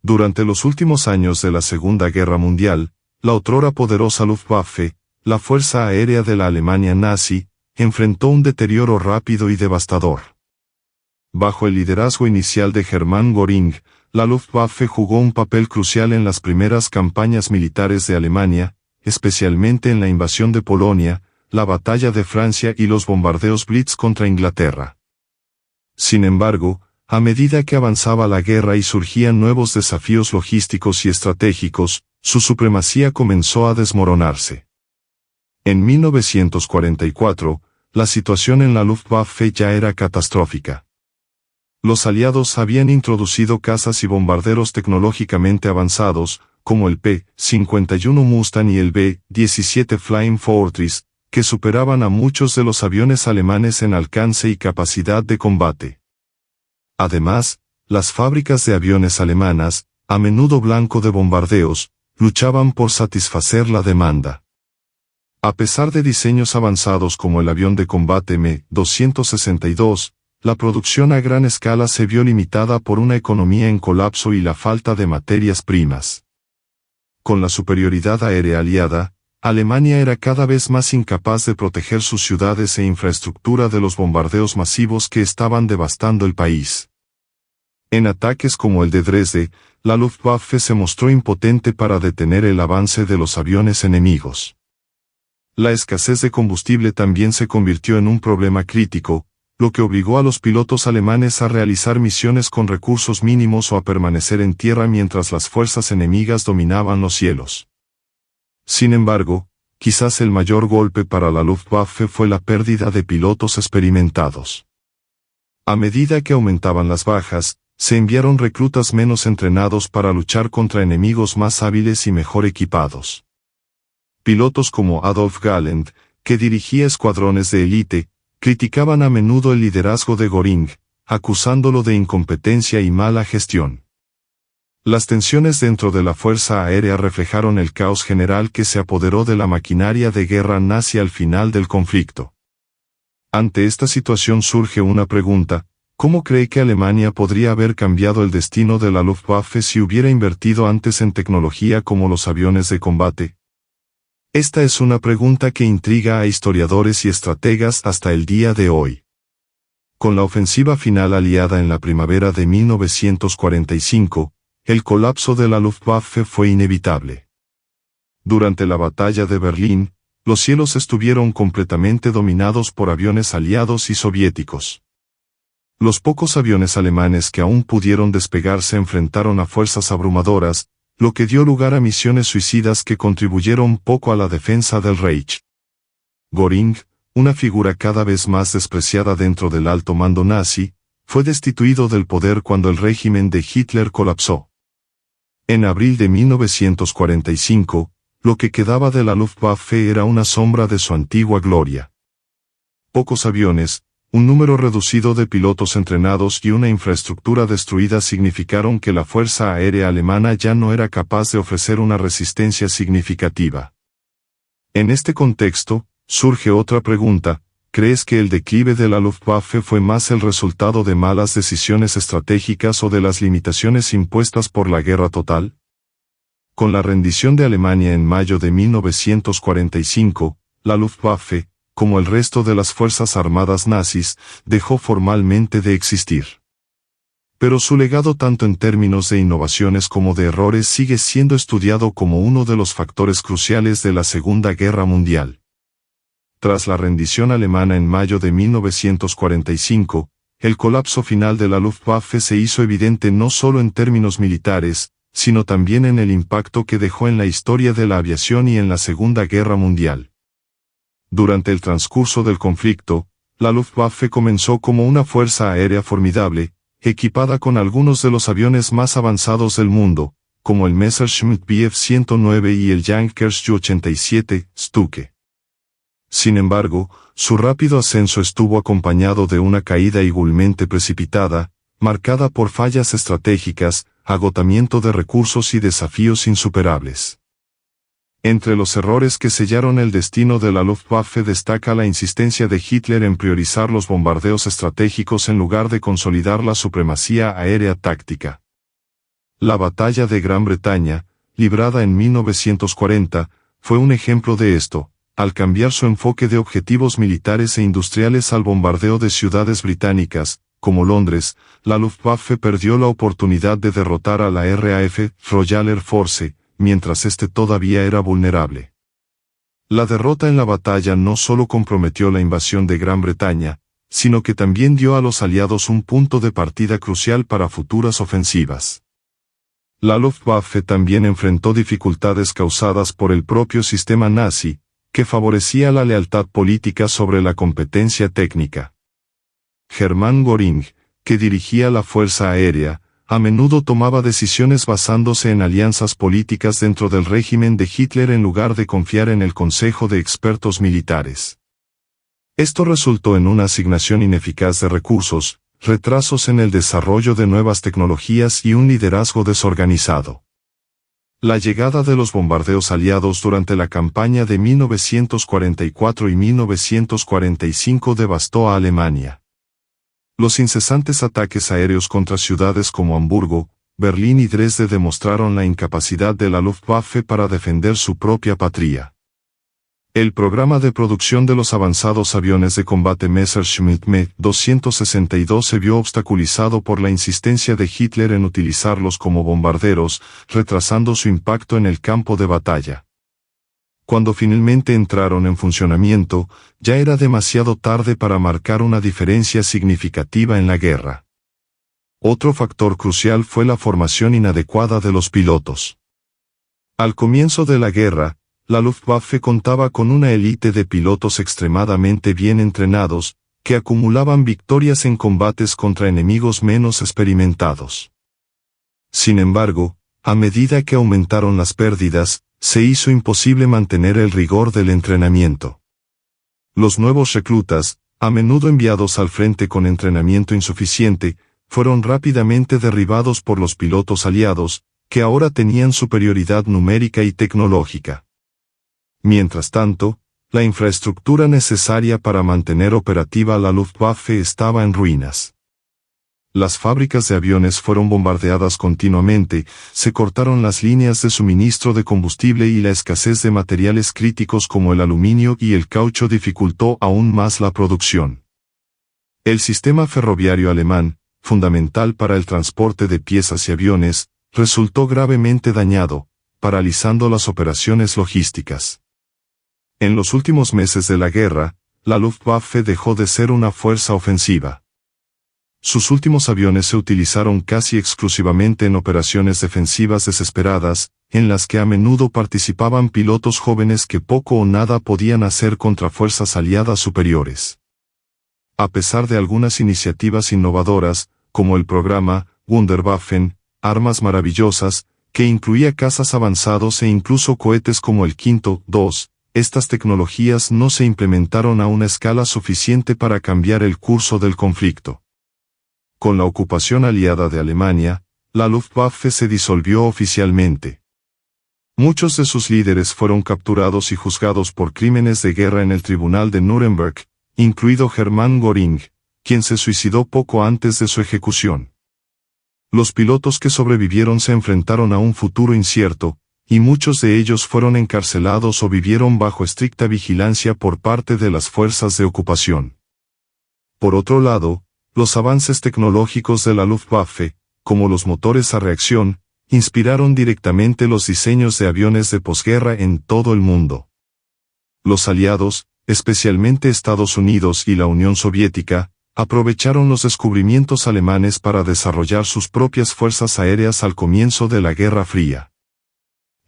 Durante los últimos años de la Segunda Guerra Mundial, la otrora poderosa Luftwaffe, la fuerza aérea de la Alemania nazi, enfrentó un deterioro rápido y devastador. Bajo el liderazgo inicial de Hermann Göring, la Luftwaffe jugó un papel crucial en las primeras campañas militares de Alemania, especialmente en la invasión de Polonia, la batalla de Francia y los bombardeos Blitz contra Inglaterra. Sin embargo, a medida que avanzaba la guerra y surgían nuevos desafíos logísticos y estratégicos, su supremacía comenzó a desmoronarse. En 1944, la situación en la Luftwaffe ya era catastrófica. Los aliados habían introducido cazas y bombarderos tecnológicamente avanzados, como el P-51 Mustang y el B-17 Flying Fortress, que superaban a muchos de los aviones alemanes en alcance y capacidad de combate. Además, las fábricas de aviones alemanas, a menudo blanco de bombardeos, luchaban por satisfacer la demanda. A pesar de diseños avanzados como el avión de combate M-262, la producción a gran escala se vio limitada por una economía en colapso y la falta de materias primas. Con la superioridad aérea aliada, Alemania era cada vez más incapaz de proteger sus ciudades e infraestructura de los bombardeos masivos que estaban devastando el país. En ataques como el de Dresde, la Luftwaffe se mostró impotente para detener el avance de los aviones enemigos. La escasez de combustible también se convirtió en un problema crítico, lo que obligó a los pilotos alemanes a realizar misiones con recursos mínimos o a permanecer en tierra mientras las fuerzas enemigas dominaban los cielos. Sin embargo, quizás el mayor golpe para la Luftwaffe fue la pérdida de pilotos experimentados. A medida que aumentaban las bajas, se enviaron reclutas menos entrenados para luchar contra enemigos más hábiles y mejor equipados. Pilotos como Adolf Galland, que dirigía escuadrones de élite, criticaban a menudo el liderazgo de Göring, acusándolo de incompetencia y mala gestión. Las tensiones dentro de la Fuerza Aérea reflejaron el caos general que se apoderó de la maquinaria de guerra nazi al final del conflicto. Ante esta situación surge una pregunta: ¿cómo cree que Alemania podría haber cambiado el destino de la Luftwaffe si hubiera invertido antes en tecnología como los aviones de combate? Esta es una pregunta que intriga a historiadores y estrategas hasta el día de hoy. Con la ofensiva final aliada en la primavera de 1945, el colapso de la Luftwaffe fue inevitable. Durante la batalla de Berlín, los cielos estuvieron completamente dominados por aviones aliados y soviéticos. Los pocos aviones alemanes que aún pudieron despegar se enfrentaron a fuerzas abrumadoras, lo que dio lugar a misiones suicidas que contribuyeron poco a la defensa del Reich. Göring, una figura cada vez más despreciada dentro del alto mando nazi, fue destituido del poder cuando el régimen de Hitler colapsó. En abril de 1945, lo que quedaba de la Luftwaffe era una sombra de su antigua gloria. Pocos aviones, un número reducido de pilotos entrenados y una infraestructura destruida significaron que la Fuerza Aérea Alemana ya no era capaz de ofrecer una resistencia significativa. En este contexto, surge otra pregunta: ¿crees que el declive de la Luftwaffe fue más el resultado de malas decisiones estratégicas o de las limitaciones impuestas por la guerra total? Con la rendición de Alemania en mayo de 1945, la Luftwaffe, como el resto de las fuerzas armadas nazis, dejó formalmente de existir. Pero su legado tanto en términos de innovaciones como de errores sigue siendo estudiado como uno de los factores cruciales de la Segunda Guerra Mundial. Tras la rendición alemana en mayo de 1945, el colapso final de la Luftwaffe se hizo evidente no solo en términos militares, sino también en el impacto que dejó en la historia de la aviación y en la Segunda Guerra Mundial. Durante el transcurso del conflicto, la Luftwaffe comenzó como una fuerza aérea formidable, equipada con algunos de los aviones más avanzados del mundo, como el Messerschmitt Bf 109 y el Junkers Ju-87 Stuke. Sin embargo, su rápido ascenso estuvo acompañado de una caída igualmente precipitada, marcada por fallas estratégicas, agotamiento de recursos y desafíos insuperables. Entre los errores que sellaron el destino de la Luftwaffe destaca la insistencia de Hitler en priorizar los bombardeos estratégicos en lugar de consolidar la supremacía aérea táctica. La batalla de Gran Bretaña, librada en 1940, fue un ejemplo de esto, al cambiar su enfoque de objetivos militares e industriales al bombardeo de ciudades británicas, como Londres. La Luftwaffe perdió la oportunidad de derrotar a la RAF, Royal Air Force, mientras este todavía era vulnerable. La derrota en la batalla no solo comprometió la invasión de Gran Bretaña, sino que también dio a los aliados un punto de partida crucial para futuras ofensivas. La Luftwaffe también enfrentó dificultades causadas por el propio sistema nazi, que favorecía la lealtad política sobre la competencia técnica. Hermann Göring, que dirigía la Fuerza Aérea, a menudo tomaba decisiones basándose en alianzas políticas dentro del régimen de Hitler en lugar de confiar en el Consejo de Expertos Militares. Esto resultó en una asignación ineficaz de recursos, retrasos en el desarrollo de nuevas tecnologías y un liderazgo desorganizado. La llegada de los bombardeos aliados durante la campaña de 1944 y 1945 devastó a Alemania. Los incesantes ataques aéreos contra ciudades como Hamburgo, Berlín y Dresde demostraron la incapacidad de la Luftwaffe para defender su propia patria. El programa de producción de los avanzados aviones de combate Messerschmitt Me-262 se vio obstaculizado por la insistencia de Hitler en utilizarlos como bombarderos, retrasando su impacto en el campo de batalla. Cuando finalmente entraron en funcionamiento, ya era demasiado tarde para marcar una diferencia significativa en la guerra. Otro factor crucial fue la formación inadecuada de los pilotos. Al comienzo de la guerra, la Luftwaffe contaba con una élite de pilotos extremadamente bien entrenados, que acumulaban victorias en combates contra enemigos menos experimentados. Sin embargo, a medida que aumentaron las pérdidas, se hizo imposible mantener el rigor del entrenamiento. Los nuevos reclutas, a menudo enviados al frente con entrenamiento insuficiente, fueron rápidamente derribados por los pilotos aliados, que ahora tenían superioridad numérica y tecnológica. Mientras tanto, la infraestructura necesaria para mantener operativa la Luftwaffe estaba en ruinas. Las fábricas de aviones fueron bombardeadas continuamente, se cortaron las líneas de suministro de combustible y la escasez de materiales críticos como el aluminio y el caucho dificultó aún más la producción. El sistema ferroviario alemán, fundamental para el transporte de piezas y aviones, resultó gravemente dañado, paralizando las operaciones logísticas. En los últimos meses de la guerra, la Luftwaffe dejó de ser una fuerza ofensiva. Sus últimos aviones se utilizaron casi exclusivamente en operaciones defensivas desesperadas, en las que a menudo participaban pilotos jóvenes que poco o nada podían hacer contra fuerzas aliadas superiores. A pesar de algunas iniciativas innovadoras, como el programa Wunderwaffen, Armas Maravillosas, que incluía cazas avanzados e incluso cohetes como el Quinto II, estas tecnologías no se implementaron a una escala suficiente para cambiar el curso del conflicto. Con la ocupación aliada de Alemania, la Luftwaffe se disolvió oficialmente. Muchos de sus líderes fueron capturados y juzgados por crímenes de guerra en el Tribunal de Nuremberg, incluido Hermann Göring, quien se suicidó poco antes de su ejecución. Los pilotos que sobrevivieron se enfrentaron a un futuro incierto, y muchos de ellos fueron encarcelados o vivieron bajo estricta vigilancia por parte de las fuerzas de ocupación. Por otro lado, los avances tecnológicos de la Luftwaffe, como los motores a reacción, inspiraron directamente los diseños de aviones de posguerra en todo el mundo. Los aliados, especialmente Estados Unidos y la Unión Soviética, aprovecharon los descubrimientos alemanes para desarrollar sus propias fuerzas aéreas al comienzo de la Guerra Fría.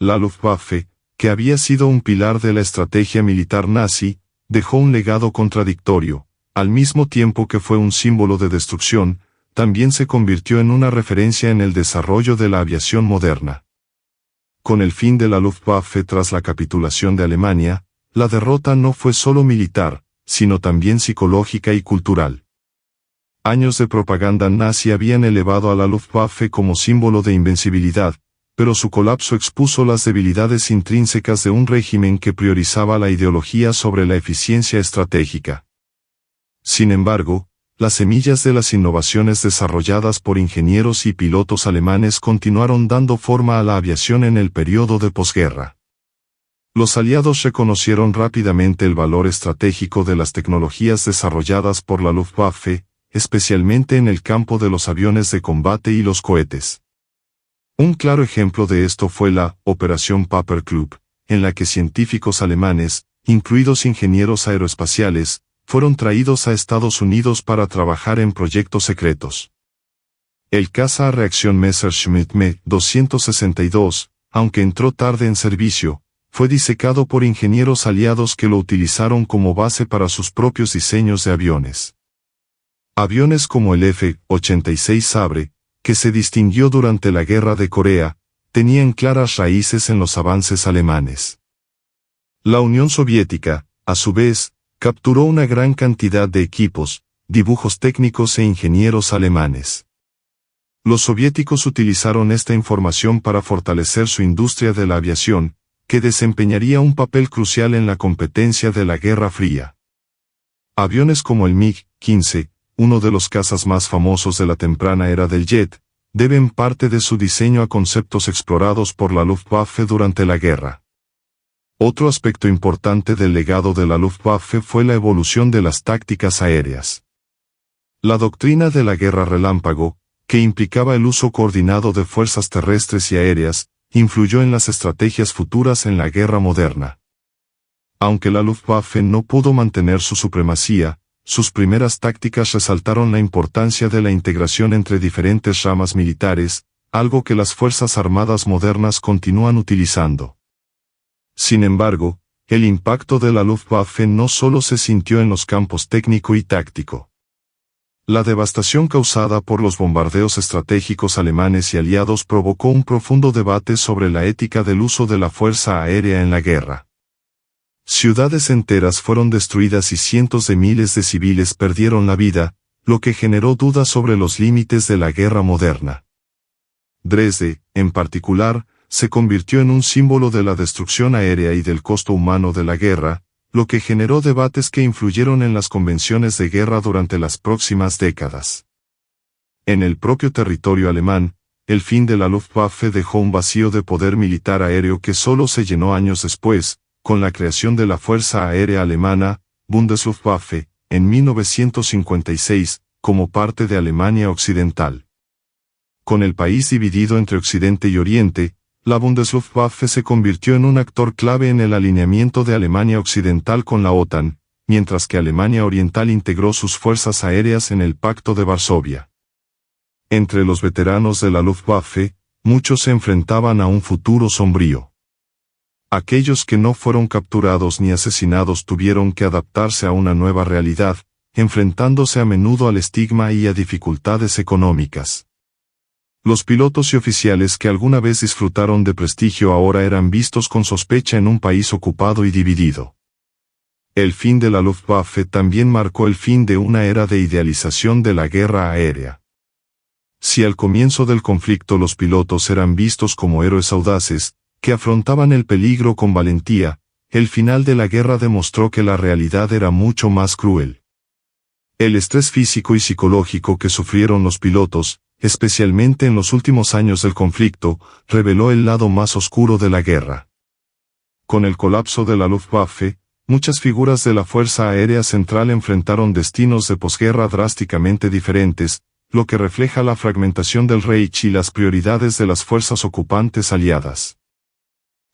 La Luftwaffe, que había sido un pilar de la estrategia militar nazi, dejó un legado contradictorio. Al mismo tiempo que fue un símbolo de destrucción, también se convirtió en una referencia en el desarrollo de la aviación moderna. Con el fin de la Luftwaffe tras la capitulación de Alemania, la derrota no fue solo militar, sino también psicológica y cultural. Años de propaganda nazi habían elevado a la Luftwaffe como símbolo de invencibilidad, pero su colapso expuso las debilidades intrínsecas de un régimen que priorizaba la ideología sobre la eficiencia estratégica. Sin embargo, las semillas de las innovaciones desarrolladas por ingenieros y pilotos alemanes continuaron dando forma a la aviación en el periodo de posguerra. Los aliados reconocieron rápidamente el valor estratégico de las tecnologías desarrolladas por la Luftwaffe, especialmente en el campo de los aviones de combate y los cohetes. Un claro ejemplo de esto fue la Operación Paperclub, en la que científicos alemanes, incluidos ingenieros aeroespaciales, fueron traídos a Estados Unidos para trabajar en proyectos secretos. El caza a reacción Messerschmitt Me-262, aunque entró tarde en servicio, fue disecado por ingenieros aliados que lo utilizaron como base para sus propios diseños de aviones. Aviones como el F-86 Sabre, que se distinguió durante la Guerra de Corea, tenían claras raíces en los avances alemanes. La Unión Soviética, a su vez, capturó una gran cantidad de equipos, dibujos técnicos e ingenieros alemanes. Los soviéticos utilizaron esta información para fortalecer su industria de la aviación, que desempeñaría un papel crucial en la competencia de la Guerra Fría. Aviones como el MiG-15, uno de los cazas más famosos de la temprana era del jet, deben parte de su diseño a conceptos explorados por la Luftwaffe durante la guerra. Otro aspecto importante del legado de la Luftwaffe fue la evolución de las tácticas aéreas. La doctrina de la guerra relámpago, que implicaba el uso coordinado de fuerzas terrestres y aéreas, influyó en las estrategias futuras en la guerra moderna. Aunque la Luftwaffe no pudo mantener su supremacía, sus primeras tácticas resaltaron la importancia de la integración entre diferentes ramas militares, algo que las Fuerzas Armadas modernas continúan utilizando. Sin embargo, el impacto de la Luftwaffe no solo se sintió en los campos técnico y táctico. La devastación causada por los bombardeos estratégicos alemanes y aliados provocó un profundo debate sobre la ética del uso de la fuerza aérea en la guerra. Ciudades enteras fueron destruidas y cientos de miles de civiles perdieron la vida, lo que generó dudas sobre los límites de la guerra moderna. Dresde, en particular, se convirtió en un símbolo de la destrucción aérea y del costo humano de la guerra, lo que generó debates que influyeron en las convenciones de guerra durante las próximas décadas. En el propio territorio alemán, el fin de la Luftwaffe dejó un vacío de poder militar aéreo que solo se llenó años después, con la creación de la Fuerza Aérea Alemana, Bundesluftwaffe, en 1956, como parte de Alemania Occidental. Con el país dividido entre Occidente y Oriente, la Bundesluftwaffe se convirtió en un actor clave en el alineamiento de Alemania Occidental con la OTAN, mientras que Alemania Oriental integró sus fuerzas aéreas en el Pacto de Varsovia. Entre los veteranos de la Luftwaffe, muchos se enfrentaban a un futuro sombrío. Aquellos que no fueron capturados ni asesinados tuvieron que adaptarse a una nueva realidad, enfrentándose a menudo al estigma y a dificultades económicas. Los pilotos y oficiales que alguna vez disfrutaron de prestigio ahora eran vistos con sospecha en un país ocupado y dividido. El fin de la Luftwaffe también marcó el fin de una era de idealización de la guerra aérea. Si al comienzo del conflicto los pilotos eran vistos como héroes audaces, que afrontaban el peligro con valentía, el final de la guerra demostró que la realidad era mucho más cruel. El estrés físico y psicológico que sufrieron los pilotos, especialmente en los últimos años del conflicto, reveló el lado más oscuro de la guerra. Con el colapso de la Luftwaffe, muchas figuras de la Fuerza Aérea Central enfrentaron destinos de posguerra drásticamente diferentes, lo que refleja la fragmentación del Reich y las prioridades de las fuerzas ocupantes aliadas.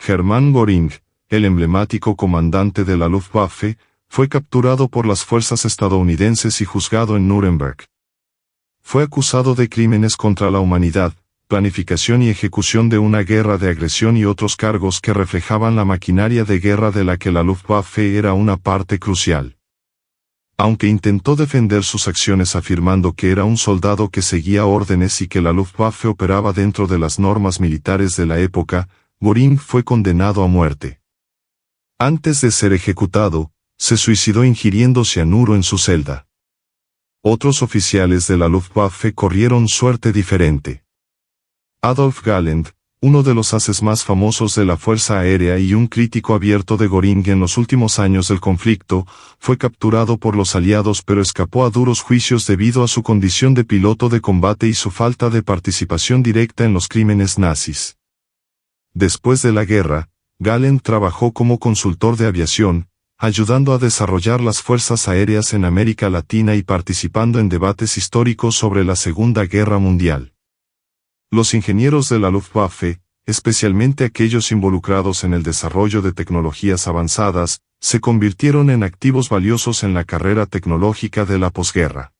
Hermann Göring, el emblemático comandante de la Luftwaffe, fue capturado por las fuerzas estadounidenses y juzgado en Nuremberg. Fue acusado de crímenes contra la humanidad, planificación y ejecución de una guerra de agresión y otros cargos que reflejaban la maquinaria de guerra de la que la Luftwaffe era una parte crucial. Aunque intentó defender sus acciones afirmando que era un soldado que seguía órdenes y que la Luftwaffe operaba dentro de las normas militares de la época, Göring fue condenado a muerte. Antes de ser ejecutado, se suicidó ingiriendo cianuro en su celda. Otros oficiales de la Luftwaffe corrieron suerte diferente. Adolf Galland, uno de los ases más famosos de la Fuerza Aérea y un crítico abierto de Göring en los últimos años del conflicto, fue capturado por los aliados pero escapó a duros juicios debido a su condición de piloto de combate y su falta de participación directa en los crímenes nazis. Después de la guerra, Galen trabajó como consultor de aviación, ayudando a desarrollar las fuerzas aéreas en América Latina y participando en debates históricos sobre la Segunda Guerra Mundial. Los ingenieros de la Luftwaffe, especialmente aquellos involucrados en el desarrollo de tecnologías avanzadas, se convirtieron en activos valiosos en la carrera tecnológica de la posguerra.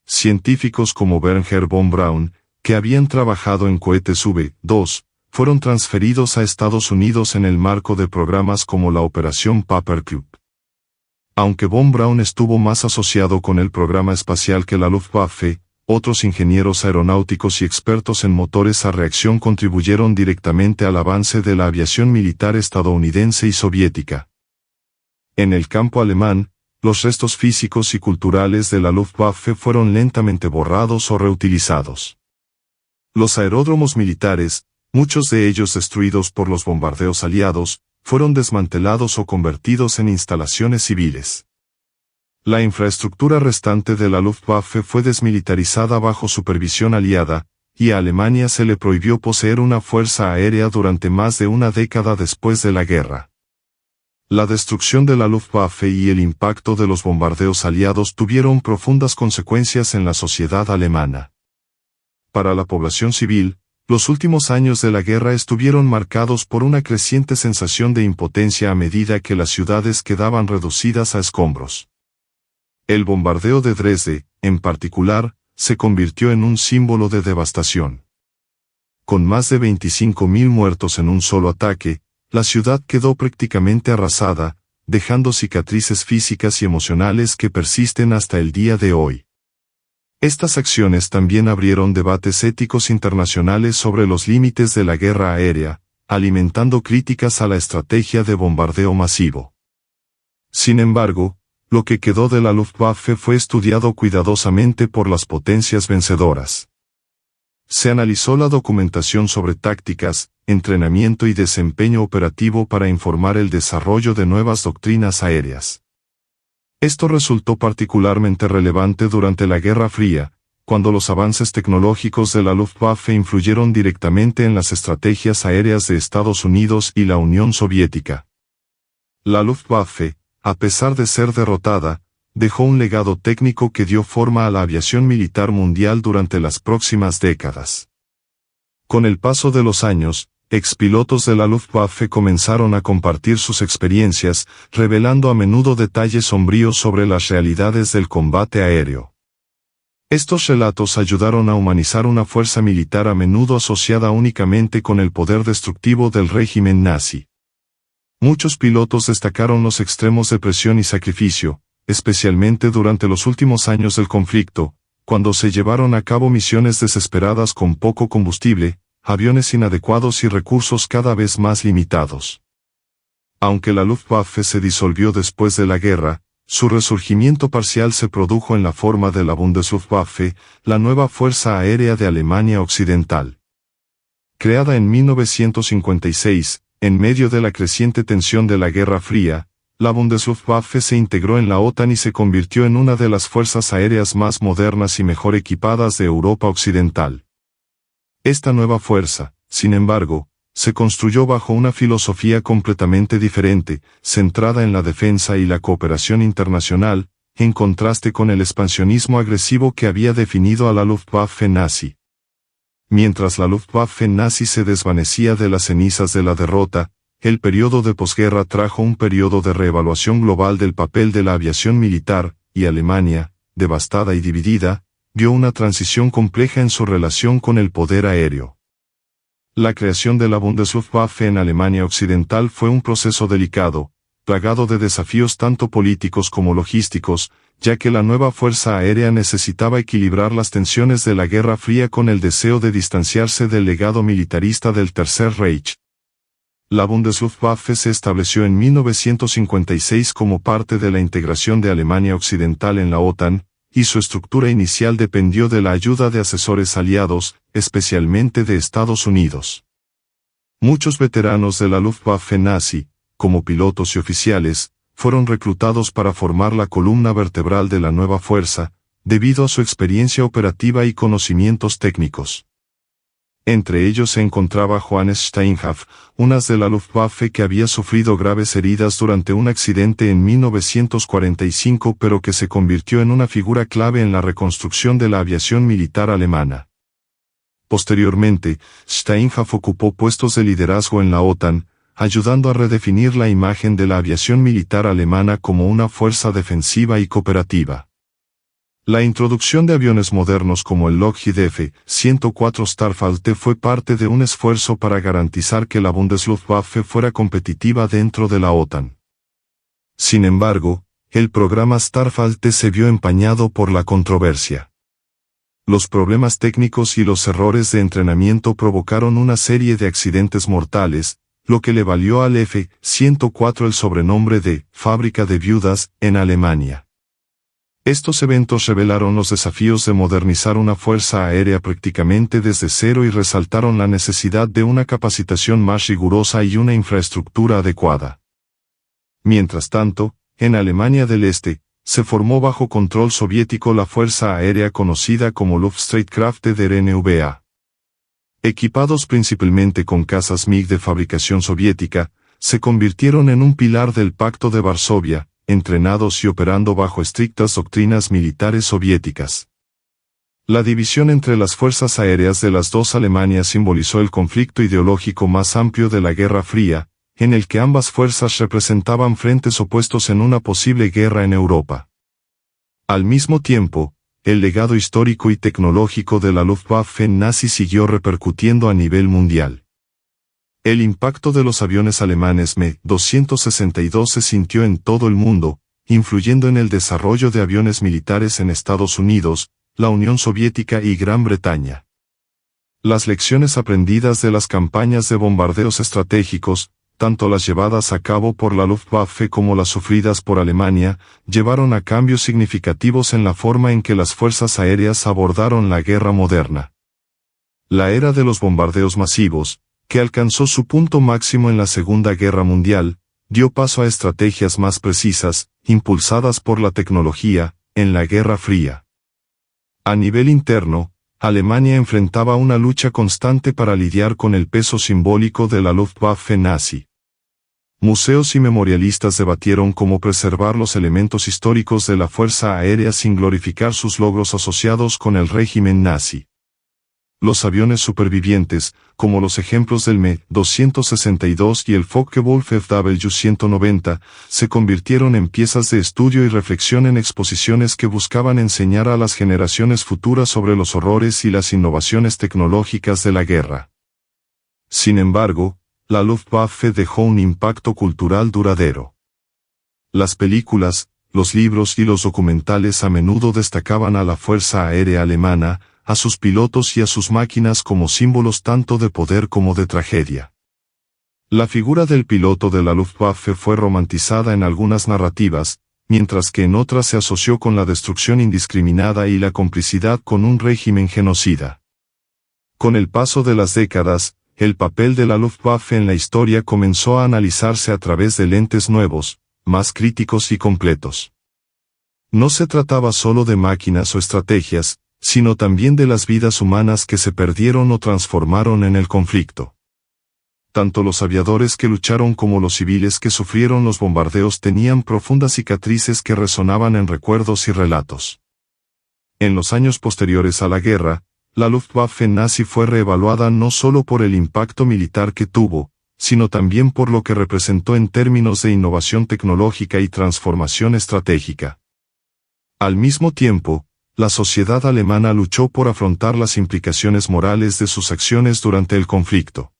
Científicos como Wernher von Braun, que habían trabajado en cohetes V-2, fueron transferidos a Estados Unidos en el marco de programas como la Operación Paperclip. Aunque von Braun estuvo más asociado con el programa espacial que la Luftwaffe, otros ingenieros aeronáuticos y expertos en motores a reacción contribuyeron directamente al avance de la aviación militar estadounidense y soviética. En el campo alemán, los restos físicos y culturales de la Luftwaffe fueron lentamente borrados o reutilizados. Los aeródromos militares, muchos de ellos destruidos por los bombardeos aliados, fueron desmantelados o convertidos en instalaciones civiles. La infraestructura restante de la Luftwaffe fue desmilitarizada bajo supervisión aliada, y a Alemania se le prohibió poseer una fuerza aérea durante más de una década después de la guerra. La destrucción de la Luftwaffe y el impacto de los bombardeos aliados tuvieron profundas consecuencias en la sociedad alemana. Para la población civil, los últimos años de la guerra estuvieron marcados por una creciente sensación de impotencia a medida que las ciudades quedaban reducidas a escombros. El bombardeo de Dresde, en particular, se convirtió en un símbolo de devastación. Con más de 25.000 muertos en un solo ataque, la ciudad quedó prácticamente arrasada, dejando cicatrices físicas y emocionales que persisten hasta el día de hoy. Estas acciones también abrieron debates éticos internacionales sobre los límites de la guerra aérea, alimentando críticas a la estrategia de bombardeo masivo. Sin embargo, lo que quedó de la Luftwaffe fue estudiado cuidadosamente por las potencias vencedoras. Se analizó la documentación sobre tácticas, entrenamiento y desempeño operativo para informar el desarrollo de nuevas doctrinas aéreas. Esto resultó particularmente relevante durante la Guerra Fría, cuando los avances tecnológicos de la Luftwaffe influyeron directamente en las estrategias aéreas de Estados Unidos y la Unión Soviética. La Luftwaffe, a pesar de ser derrotada, dejó un legado técnico que dio forma a la aviación militar mundial durante las próximas décadas. Con el paso de los años, expilotos de la Luftwaffe comenzaron a compartir sus experiencias, revelando a menudo detalles sombríos sobre las realidades del combate aéreo. Estos relatos ayudaron a humanizar una fuerza militar a menudo asociada únicamente con el poder destructivo del régimen nazi. Muchos pilotos destacaron los extremos de presión y sacrificio, especialmente durante los últimos años del conflicto, cuando se llevaron a cabo misiones desesperadas con poco combustible, aviones inadecuados y recursos cada vez más limitados. Aunque la Luftwaffe se disolvió después de la guerra, su resurgimiento parcial se produjo en la forma de la Bundesluftwaffe, la nueva Fuerza Aérea de Alemania Occidental. Creada en 1956, en medio de la creciente tensión de la Guerra Fría, la Bundesluftwaffe se integró en la OTAN y se convirtió en una de las fuerzas aéreas más modernas y mejor equipadas de Europa Occidental. Esta nueva fuerza, sin embargo, se construyó bajo una filosofía completamente diferente, centrada en la defensa y la cooperación internacional, en contraste con el expansionismo agresivo que había definido a la Luftwaffe nazi. Mientras la Luftwaffe nazi se desvanecía de las cenizas de la derrota, el periodo de posguerra trajo un periodo de reevaluación global del papel de la aviación militar, y Alemania, devastada y dividida, vio una transición compleja en su relación con el poder aéreo. La creación de la Bundesluftwaffe en Alemania Occidental fue un proceso delicado, plagado de desafíos tanto políticos como logísticos, ya que la nueva fuerza aérea necesitaba equilibrar las tensiones de la Guerra Fría con el deseo de distanciarse del legado militarista del Tercer Reich. La Bundesluftwaffe se estableció en 1956 como parte de la integración de Alemania Occidental en la OTAN, y su estructura inicial dependió de la ayuda de asesores aliados, especialmente de Estados Unidos. Muchos veteranos de la Luftwaffe nazi, como pilotos y oficiales, fueron reclutados para formar la columna vertebral de la nueva fuerza, debido a su experiencia operativa y conocimientos técnicos. Entre ellos se encontraba Johannes Steinhoff, un as de la Luftwaffe que había sufrido graves heridas durante un accidente en 1945 pero que se convirtió en una figura clave en la reconstrucción de la aviación militar alemana. Posteriormente, Steinhoff ocupó puestos de liderazgo en la OTAN, ayudando a redefinir la imagen de la aviación militar alemana como una fuerza defensiva y cooperativa. La introducción de aviones modernos como el Lockheed F-104 Starfalter fue parte de un esfuerzo para garantizar que la Bundesluftwaffe fuera competitiva dentro de la OTAN. Sin embargo, el programa Starfalter se vio empañado por la controversia. Los problemas técnicos y los errores de entrenamiento provocaron una serie de accidentes mortales, lo que le valió al F-104 el sobrenombre de «fábrica de viudas» en Alemania. Estos eventos revelaron los desafíos de modernizar una fuerza aérea prácticamente desde cero y resaltaron la necesidad de una capacitación más rigurosa y una infraestructura adecuada. Mientras tanto, en Alemania del Este, se formó bajo control soviético la fuerza aérea conocida como Luftstreitkräfte der NVA. Equipados principalmente con cazas MiG de fabricación soviética, se convirtieron en un pilar del Pacto de Varsovia, entrenados y operando bajo estrictas doctrinas militares soviéticas. La división entre las fuerzas aéreas de las dos Alemanias simbolizó el conflicto ideológico más amplio de la Guerra Fría, en el que ambas fuerzas representaban frentes opuestos en una posible guerra en Europa. Al mismo tiempo, el legado histórico y tecnológico de la Luftwaffe nazi siguió repercutiendo a nivel mundial. El impacto de los aviones alemanes Me-262 se sintió en todo el mundo, influyendo en el desarrollo de aviones militares en Estados Unidos, la Unión Soviética y Gran Bretaña. Las lecciones aprendidas de las campañas de bombardeos estratégicos, tanto las llevadas a cabo por la Luftwaffe como las sufridas por Alemania, llevaron a cambios significativos en la forma en que las fuerzas aéreas abordaron la guerra moderna. La era de los bombardeos masivos, que alcanzó su punto máximo en la Segunda Guerra Mundial, dio paso a estrategias más precisas, impulsadas por la tecnología, en la Guerra Fría. A nivel interno, Alemania enfrentaba una lucha constante para lidiar con el peso simbólico de la Luftwaffe nazi. Museos y memorialistas debatieron cómo preservar los elementos históricos de la Fuerza Aérea sin glorificar sus logros asociados con el régimen nazi. Los aviones supervivientes, como los ejemplos del Me-262 y el Focke-Wulf FW-190, se convirtieron en piezas de estudio y reflexión en exposiciones que buscaban enseñar a las generaciones futuras sobre los horrores y las innovaciones tecnológicas de la guerra. Sin embargo, la Luftwaffe dejó un impacto cultural duradero. Las películas, los libros y los documentales a menudo destacaban a la Fuerza Aérea Alemana, a sus pilotos y a sus máquinas como símbolos tanto de poder como de tragedia. La figura del piloto de la Luftwaffe fue romantizada en algunas narrativas, mientras que en otras se asoció con la destrucción indiscriminada y la complicidad con un régimen genocida. Con el paso de las décadas, el papel de la Luftwaffe en la historia comenzó a analizarse a través de lentes nuevos, más críticos y completos. No se trataba solo de máquinas o estrategias, sino también de las vidas humanas que se perdieron o transformaron en el conflicto. Tanto los aviadores que lucharon como los civiles que sufrieron los bombardeos tenían profundas cicatrices que resonaban en recuerdos y relatos. En los años posteriores a la guerra, la Luftwaffe nazi fue reevaluada no solo por el impacto militar que tuvo, sino también por lo que representó en términos de innovación tecnológica y transformación estratégica. Al mismo tiempo, la sociedad alemana luchó por afrontar las implicaciones morales de sus acciones durante el conflicto.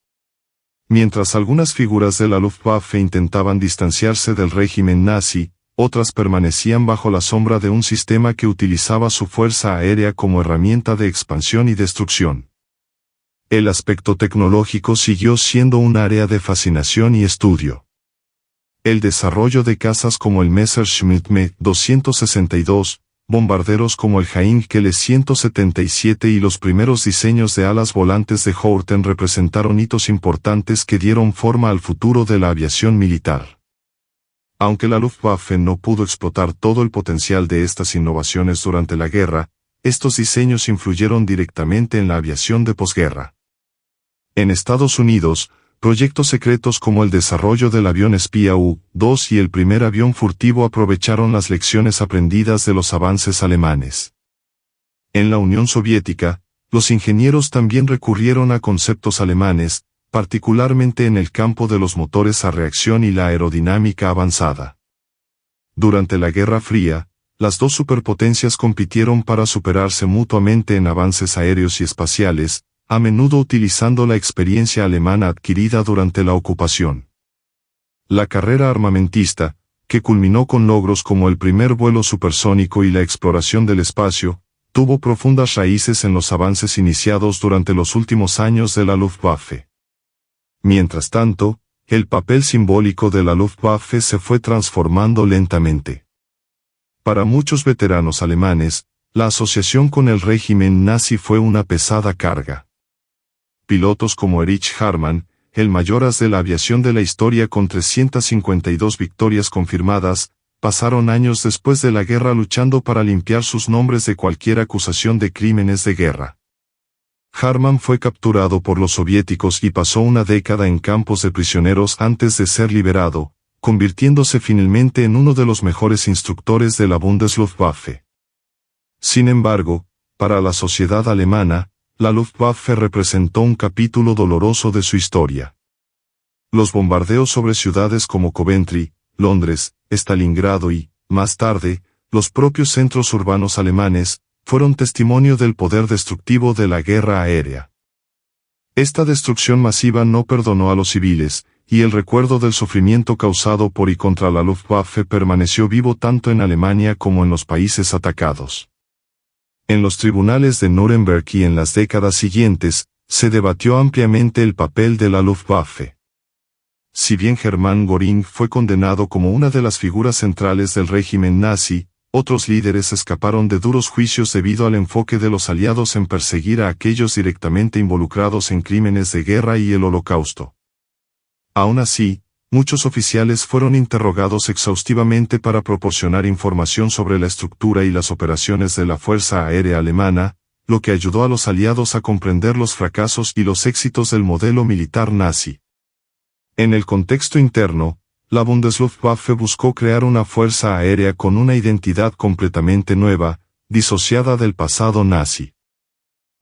Mientras algunas figuras de la Luftwaffe intentaban distanciarse del régimen nazi, otras permanecían bajo la sombra de un sistema que utilizaba su fuerza aérea como herramienta de expansión y destrucción. El aspecto tecnológico siguió siendo un área de fascinación y estudio. El desarrollo de cazas como el Messerschmitt Me-262, bombarderos como el Heinkel 177 y los primeros diseños de alas volantes de Horten representaron hitos importantes que dieron forma al futuro de la aviación militar. Aunque la Luftwaffe no pudo explotar todo el potencial de estas innovaciones durante la guerra, estos diseños influyeron directamente en la aviación de posguerra. En Estados Unidos, proyectos secretos como el desarrollo del avión espía U-2 y el primer avión furtivo aprovecharon las lecciones aprendidas de los avances alemanes. En la Unión Soviética, los ingenieros también recurrieron a conceptos alemanes, particularmente en el campo de los motores a reacción y la aerodinámica avanzada. Durante la Guerra Fría, las dos superpotencias compitieron para superarse mutuamente en avances aéreos y espaciales, a menudo utilizando la experiencia alemana adquirida durante la ocupación. La carrera armamentista, que culminó con logros como el primer vuelo supersónico y la exploración del espacio, tuvo profundas raíces en los avances iniciados durante los últimos años de la Luftwaffe. Mientras tanto, el papel simbólico de la Luftwaffe se fue transformando lentamente. Para muchos veteranos alemanes, la asociación con el régimen nazi fue una pesada carga. Pilotos como Erich Hartmann, el mayor as de la aviación de la historia con 352 victorias confirmadas, pasaron años después de la guerra luchando para limpiar sus nombres de cualquier acusación de crímenes de guerra. Hartmann fue capturado por los soviéticos y pasó una década en campos de prisioneros antes de ser liberado, convirtiéndose finalmente en uno de los mejores instructores de la Bundesluftwaffe. Sin embargo, para la sociedad alemana, la Luftwaffe representó un capítulo doloroso de su historia. Los bombardeos sobre ciudades como Coventry, Londres, Stalingrado y, más tarde, los propios centros urbanos alemanes, fueron testimonio del poder destructivo de la guerra aérea. Esta destrucción masiva no perdonó a los civiles, y el recuerdo del sufrimiento causado por y contra la Luftwaffe permaneció vivo tanto en Alemania como en los países atacados. En los tribunales de Nuremberg y en las décadas siguientes, se debatió ampliamente el papel de la Luftwaffe. Si bien Hermann Göring fue condenado como una de las figuras centrales del régimen nazi, otros líderes escaparon de duros juicios debido al enfoque de los aliados en perseguir a aquellos directamente involucrados en crímenes de guerra y el Holocausto. Aún así, muchos oficiales fueron interrogados exhaustivamente para proporcionar información sobre la estructura y las operaciones de la Fuerza Aérea Alemana, lo que ayudó a los aliados a comprender los fracasos y los éxitos del modelo militar nazi. En el contexto interno, la Bundesluftwaffe buscó crear una fuerza aérea con una identidad completamente nueva, disociada del pasado nazi.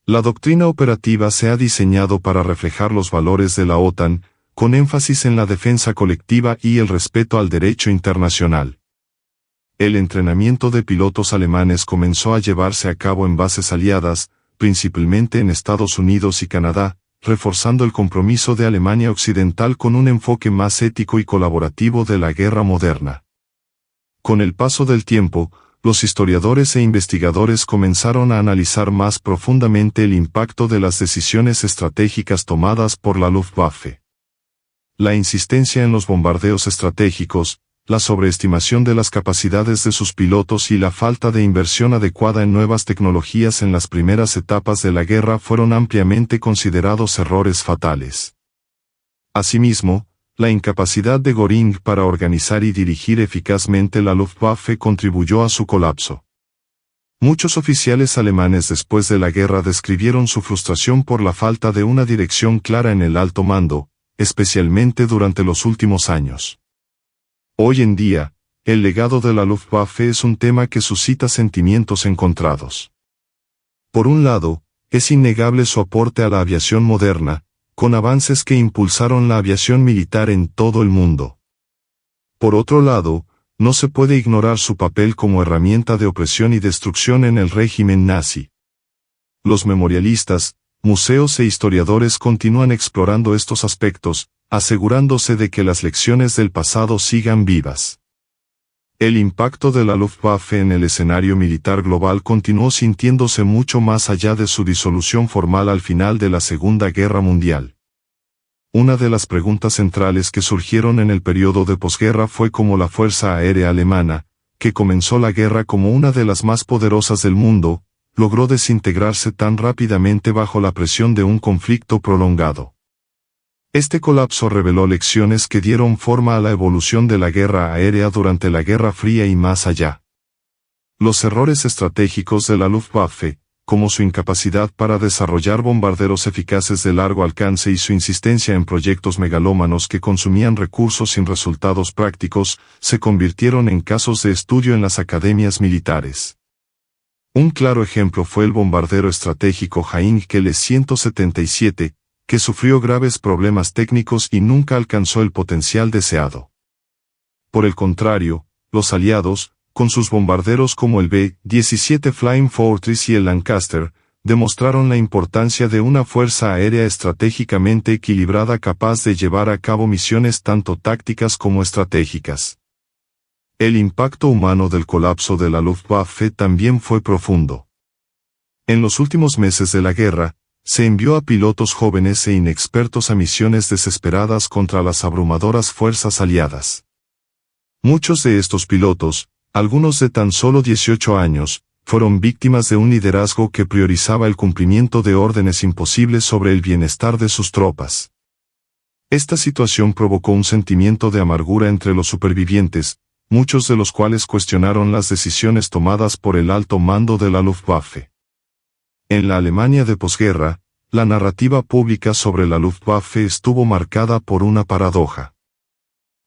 La doctrina operativa se ha diseñado para reflejar los valores de la OTAN, con énfasis en la defensa colectiva y el respeto al derecho internacional. El entrenamiento de pilotos alemanes comenzó a llevarse a cabo en bases aliadas, principalmente en Estados Unidos y Canadá, reforzando el compromiso de Alemania Occidental con un enfoque más ético y colaborativo de la guerra moderna. Con el paso del tiempo, los historiadores e investigadores comenzaron a analizar más profundamente el impacto de las decisiones estratégicas tomadas por la Luftwaffe. La insistencia en los bombardeos estratégicos, la sobreestimación de las capacidades de sus pilotos y la falta de inversión adecuada en nuevas tecnologías en las primeras etapas de la guerra fueron ampliamente considerados errores fatales. Asimismo, la incapacidad de Göring para organizar y dirigir eficazmente la Luftwaffe contribuyó a su colapso. Muchos oficiales alemanes después de la guerra describieron su frustración por la falta de una dirección clara en el alto mando, especialmente durante los últimos años. Hoy en día, el legado de la Luftwaffe es un tema que suscita sentimientos encontrados. Por un lado, es innegable su aporte a la aviación moderna, con avances que impulsaron la aviación militar en todo el mundo. Por otro lado, no se puede ignorar su papel como herramienta de opresión y destrucción en el régimen nazi. Los memorialistas, museos e historiadores continúan explorando estos aspectos, asegurándose de que las lecciones del pasado sigan vivas. El impacto de la Luftwaffe en el escenario militar global continuó sintiéndose mucho más allá de su disolución formal al final de la Segunda Guerra Mundial. Una de las preguntas centrales que surgieron en el periodo de posguerra fue cómo la Fuerza Aérea Alemana, que comenzó la guerra como una de las más poderosas del mundo, logró desintegrarse tan rápidamente bajo la presión de un conflicto prolongado. Este colapso reveló lecciones que dieron forma a la evolución de la guerra aérea durante la Guerra Fría y más allá. Los errores estratégicos de la Luftwaffe, como su incapacidad para desarrollar bombarderos eficaces de largo alcance y su insistencia en proyectos megalómanos que consumían recursos sin resultados prácticos, se convirtieron en casos de estudio en las academias militares. Un claro ejemplo fue el bombardero estratégico Heinkel 177, que sufrió graves problemas técnicos y nunca alcanzó el potencial deseado. Por el contrario, los aliados, con sus bombarderos como el B-17 Flying Fortress y el Lancaster, demostraron la importancia de una fuerza aérea estratégicamente equilibrada capaz de llevar a cabo misiones tanto tácticas como estratégicas. El impacto humano del colapso de la Luftwaffe también fue profundo. En los últimos meses de la guerra, se envió a pilotos jóvenes e inexpertos a misiones desesperadas contra las abrumadoras fuerzas aliadas. Muchos de estos pilotos, algunos de tan solo 18 años, fueron víctimas de un liderazgo que priorizaba el cumplimiento de órdenes imposibles sobre el bienestar de sus tropas. Esta situación provocó un sentimiento de amargura entre los supervivientes, muchos de los cuales cuestionaron las decisiones tomadas por el alto mando de la Luftwaffe. En la Alemania de posguerra, la narrativa pública sobre la Luftwaffe estuvo marcada por una paradoja.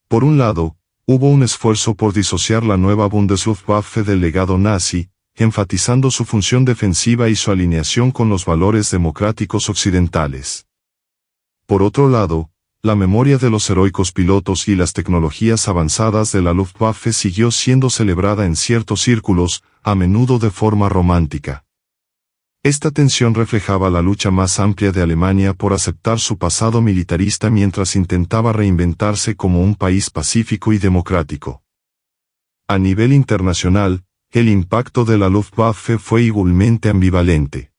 Por un lado, hubo un esfuerzo por disociar la nueva Bundesluftwaffe del legado nazi, enfatizando su función defensiva y su alineación con los valores democráticos occidentales. Por otro lado, la memoria de los heroicos pilotos y las tecnologías avanzadas de la Luftwaffe siguió siendo celebrada en ciertos círculos, a menudo de forma romántica. Esta tensión reflejaba la lucha más amplia de Alemania por aceptar su pasado militarista mientras intentaba reinventarse como un país pacífico y democrático. A nivel internacional, el impacto de la Luftwaffe fue igualmente ambivalente.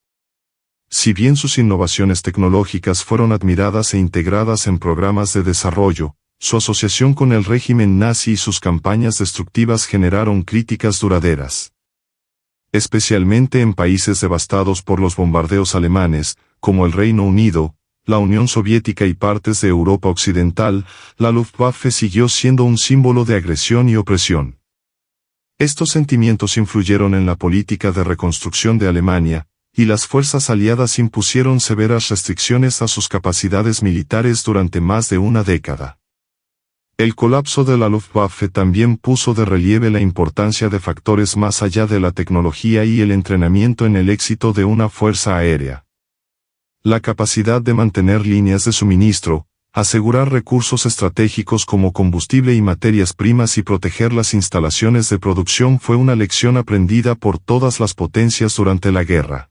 Si bien sus innovaciones tecnológicas fueron admiradas e integradas en programas de desarrollo, su asociación con el régimen nazi y sus campañas destructivas generaron críticas duraderas. Especialmente en países devastados por los bombardeos alemanes, como el Reino Unido, la Unión Soviética y partes de Europa Occidental, la Luftwaffe siguió siendo un símbolo de agresión y opresión. Estos sentimientos influyeron en la política de reconstrucción de Alemania, y las fuerzas aliadas impusieron severas restricciones a sus capacidades militares durante más de una década. El colapso de la Luftwaffe también puso de relieve la importancia de factores más allá de la tecnología y el entrenamiento en el éxito de una fuerza aérea. La capacidad de mantener líneas de suministro, asegurar recursos estratégicos como combustible y materias primas y proteger las instalaciones de producción fue una lección aprendida por todas las potencias durante la guerra.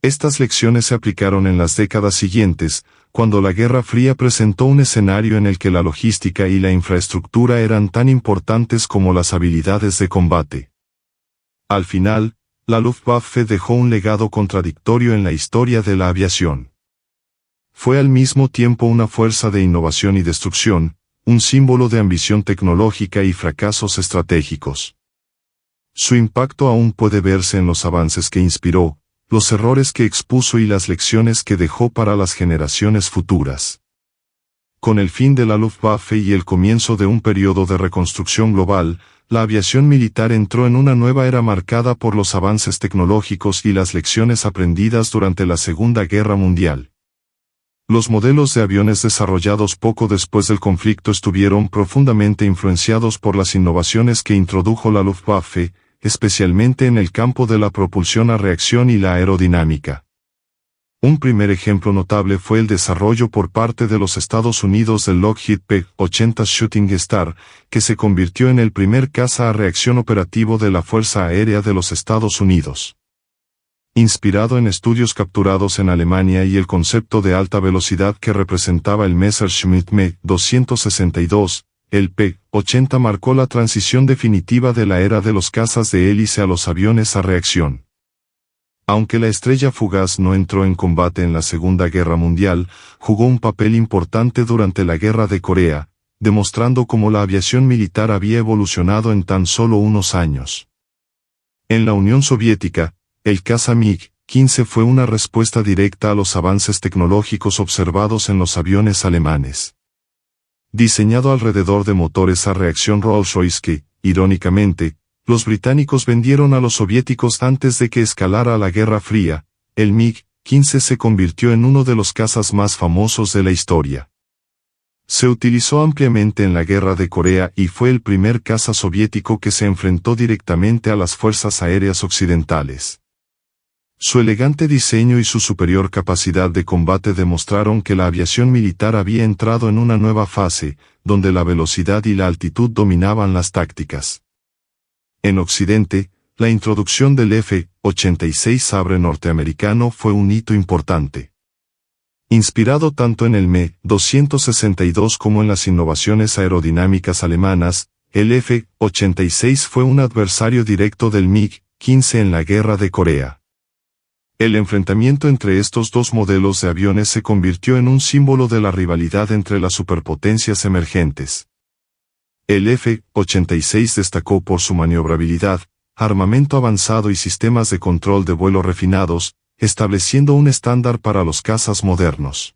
Estas lecciones se aplicaron en las décadas siguientes, cuando la Guerra Fría presentó un escenario en el que la logística y la infraestructura eran tan importantes como las habilidades de combate. Al final, la Luftwaffe dejó un legado contradictorio en la historia de la aviación. Fue al mismo tiempo una fuerza de innovación y destrucción, un símbolo de ambición tecnológica y fracasos estratégicos. Su impacto aún puede verse en los avances que inspiró, los errores que expuso y las lecciones que dejó para las generaciones futuras. Con el fin de la Luftwaffe y el comienzo de un periodo de reconstrucción global, la aviación militar entró en una nueva era marcada por los avances tecnológicos y las lecciones aprendidas durante la Segunda Guerra Mundial. Los modelos de aviones desarrollados poco después del conflicto estuvieron profundamente influenciados por las innovaciones que introdujo la Luftwaffe, especialmente en el campo de la propulsión a reacción y la aerodinámica. Un primer ejemplo notable fue el desarrollo por parte de los Estados Unidos del Lockheed P-80 Shooting Star, que se convirtió en el primer caza a reacción operativo de la Fuerza Aérea de los Estados Unidos. Inspirado en estudios capturados en Alemania y el concepto de alta velocidad que representaba el Messerschmitt Me-262, el P-80 marcó la transición definitiva de la era de los cazas de hélice a los aviones a reacción. Aunque la estrella fugaz no entró en combate en la Segunda Guerra Mundial, jugó un papel importante durante la Guerra de Corea, demostrando cómo la aviación militar había evolucionado en tan solo unos años. En la Unión Soviética, el caza MiG-15 fue una respuesta directa a los avances tecnológicos observados en los aviones alemanes. Diseñado alrededor de motores a reacción Rolls-Royce que, irónicamente, los británicos vendieron a los soviéticos antes de que escalara la Guerra Fría, el MiG-15 se convirtió en uno de los cazas más famosos de la historia. Se utilizó ampliamente en la Guerra de Corea y fue el primer caza soviético que se enfrentó directamente a las fuerzas aéreas occidentales. Su elegante diseño y su superior capacidad de combate demostraron que la aviación militar había entrado en una nueva fase, donde la velocidad y la altitud dominaban las tácticas. En Occidente, la introducción del F-86 Sabre norteamericano fue un hito importante. Inspirado tanto en el Me-262 como en las innovaciones aerodinámicas alemanas, el F-86 fue un adversario directo del MiG-15 en la Guerra de Corea. El enfrentamiento entre estos dos modelos de aviones se convirtió en un símbolo de la rivalidad entre las superpotencias emergentes. El F-86 destacó por su maniobrabilidad, armamento avanzado y sistemas de control de vuelo refinados, estableciendo un estándar para los cazas modernos.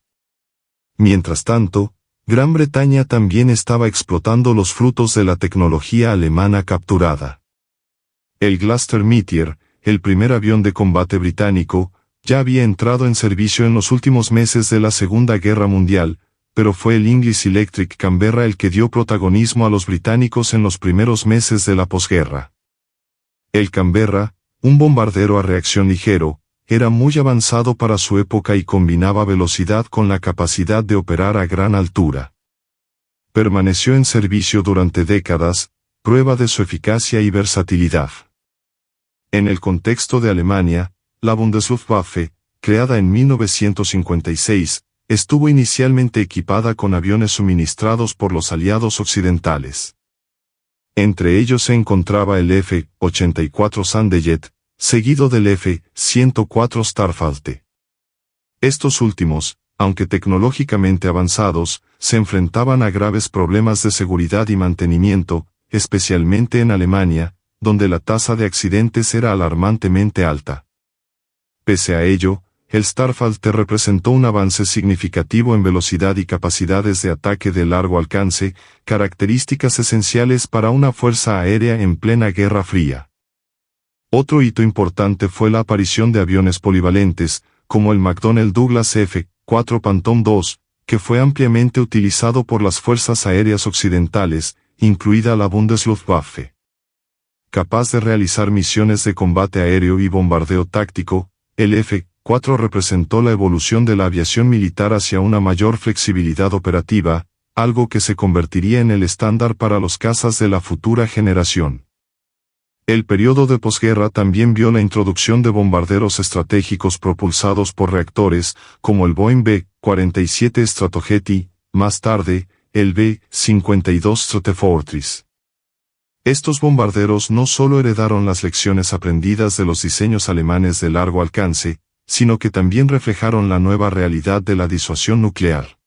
Mientras tanto, Gran Bretaña también estaba explotando los frutos de la tecnología alemana capturada. El Gloster Meteor, el primer avión de combate británico, ya había entrado en servicio en los últimos meses de la Segunda Guerra Mundial, pero fue el English Electric Canberra el que dio protagonismo a los británicos en los primeros meses de la posguerra. El Canberra, un bombardero a reacción ligero, era muy avanzado para su época y combinaba velocidad con la capacidad de operar a gran altura. Permaneció en servicio durante décadas, prueba de su eficacia y versatilidad. En el contexto de Alemania, la Bundesluftwaffe, creada en 1956, estuvo inicialmente equipada con aviones suministrados por los aliados occidentales. Entre ellos se encontraba el F-84 Sandejet, seguido del F-104 Starfalter. Estos últimos, aunque tecnológicamente avanzados, se enfrentaban a graves problemas de seguridad y mantenimiento, especialmente en Alemania, donde la tasa de accidentes era alarmantemente alta. Pese a ello, el Starfalter representó un avance significativo en velocidad y capacidades de ataque de largo alcance, características esenciales para una fuerza aérea en plena Guerra Fría. Otro hito importante fue la aparición de aviones polivalentes, como el McDonnell Douglas F-4 Phantom II, que fue ampliamente utilizado por las fuerzas aéreas occidentales, incluida la Bundesluftwaffe. Capaz de realizar misiones de combate aéreo y bombardeo táctico, el F-4 representó la evolución de la aviación militar hacia una mayor flexibilidad operativa, algo que se convertiría en el estándar para los cazas de la futura generación. El periodo de posguerra también vio la introducción de bombarderos estratégicos propulsados por reactores, como el Boeing B-47 Stratojet y, más tarde, el B-52 Stratofortress. Estos bombarderos no solo heredaron las lecciones aprendidas de los diseños alemanes de largo alcance, sino que también reflejaron la nueva realidad de la disuasión nuclear.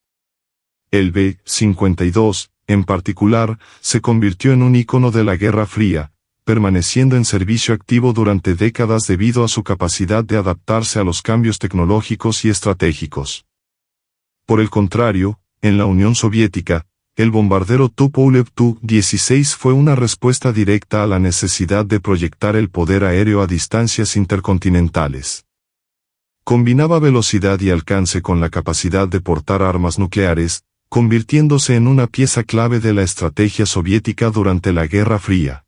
El B-52, en particular, se convirtió en un ícono de la Guerra Fría, permaneciendo en servicio activo durante décadas debido a su capacidad de adaptarse a los cambios tecnológicos y estratégicos. Por el contrario, en la Unión Soviética, el bombardero Tupolev Tu-16 fue una respuesta directa a la necesidad de proyectar el poder aéreo a distancias intercontinentales. Combinaba velocidad y alcance con la capacidad de portar armas nucleares, convirtiéndose en una pieza clave de la estrategia soviética durante la Guerra Fría.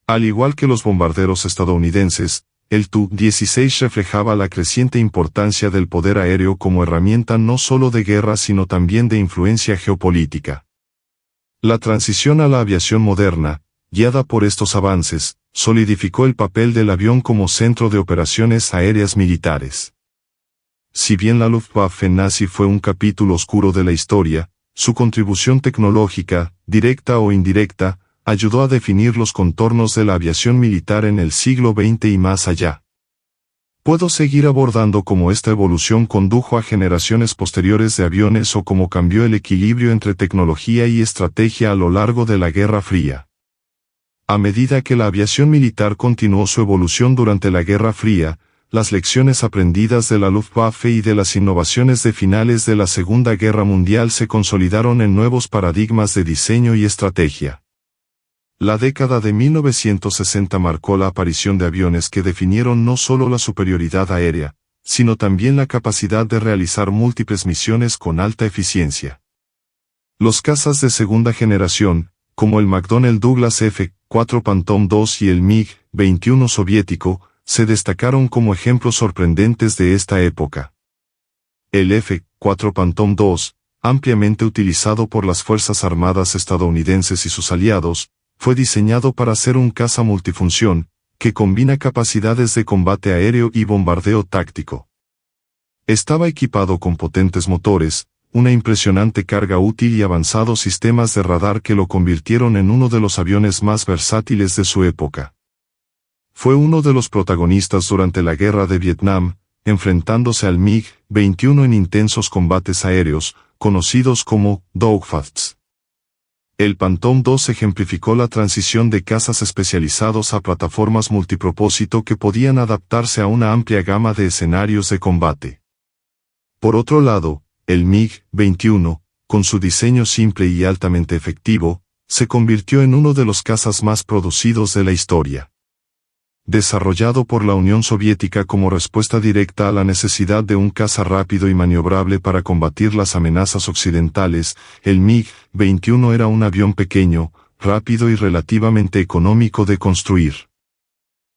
Al igual que los bombarderos estadounidenses, el Tu-16 reflejaba la creciente importancia del poder aéreo como herramienta no solo de guerra sino también de influencia geopolítica. La transición a la aviación moderna, guiada por estos avances, solidificó el papel del avión como centro de operaciones aéreas militares. Si bien la Luftwaffe nazi fue un capítulo oscuro de la historia, su contribución tecnológica, directa o indirecta, ayudó a definir los contornos de la aviación militar en el siglo XX y más allá. Puedo seguir abordando cómo esta evolución condujo a generaciones posteriores de aviones o cómo cambió el equilibrio entre tecnología y estrategia a lo largo de la Guerra Fría. A medida que la aviación militar continuó su evolución durante la Guerra Fría, las lecciones aprendidas de la Luftwaffe y de las innovaciones de finales de la Segunda Guerra Mundial se consolidaron en nuevos paradigmas de diseño y estrategia. La década de 1960 marcó la aparición de aviones que definieron no solo la superioridad aérea, sino también la capacidad de realizar múltiples misiones con alta eficiencia. Los cazas de segunda generación, como el McDonnell Douglas F-4 Phantom II y el MiG-21 soviético, se destacaron como ejemplos sorprendentes de esta época. El F-4 Phantom II, ampliamente utilizado por las Fuerzas Armadas estadounidenses y sus aliados, fue diseñado para ser un caza multifunción, que combina capacidades de combate aéreo y bombardeo táctico. Estaba equipado con potentes motores, una impresionante carga útil y avanzados sistemas de radar que lo convirtieron en uno de los aviones más versátiles de su época. Fue uno de los protagonistas durante la Guerra de Vietnam, enfrentándose al MiG-21 en intensos combates aéreos, conocidos como dogfights. El Phantom II ejemplificó la transición de cazas especializados a plataformas multipropósito que podían adaptarse a una amplia gama de escenarios de combate. Por otro lado, el MiG-21, con su diseño simple y altamente efectivo, se convirtió en uno de los cazas más producidos de la historia. Desarrollado por la Unión Soviética como respuesta directa a la necesidad de un caza rápido y maniobrable para combatir las amenazas occidentales, el MiG-21 era un avión pequeño, rápido y relativamente económico de construir.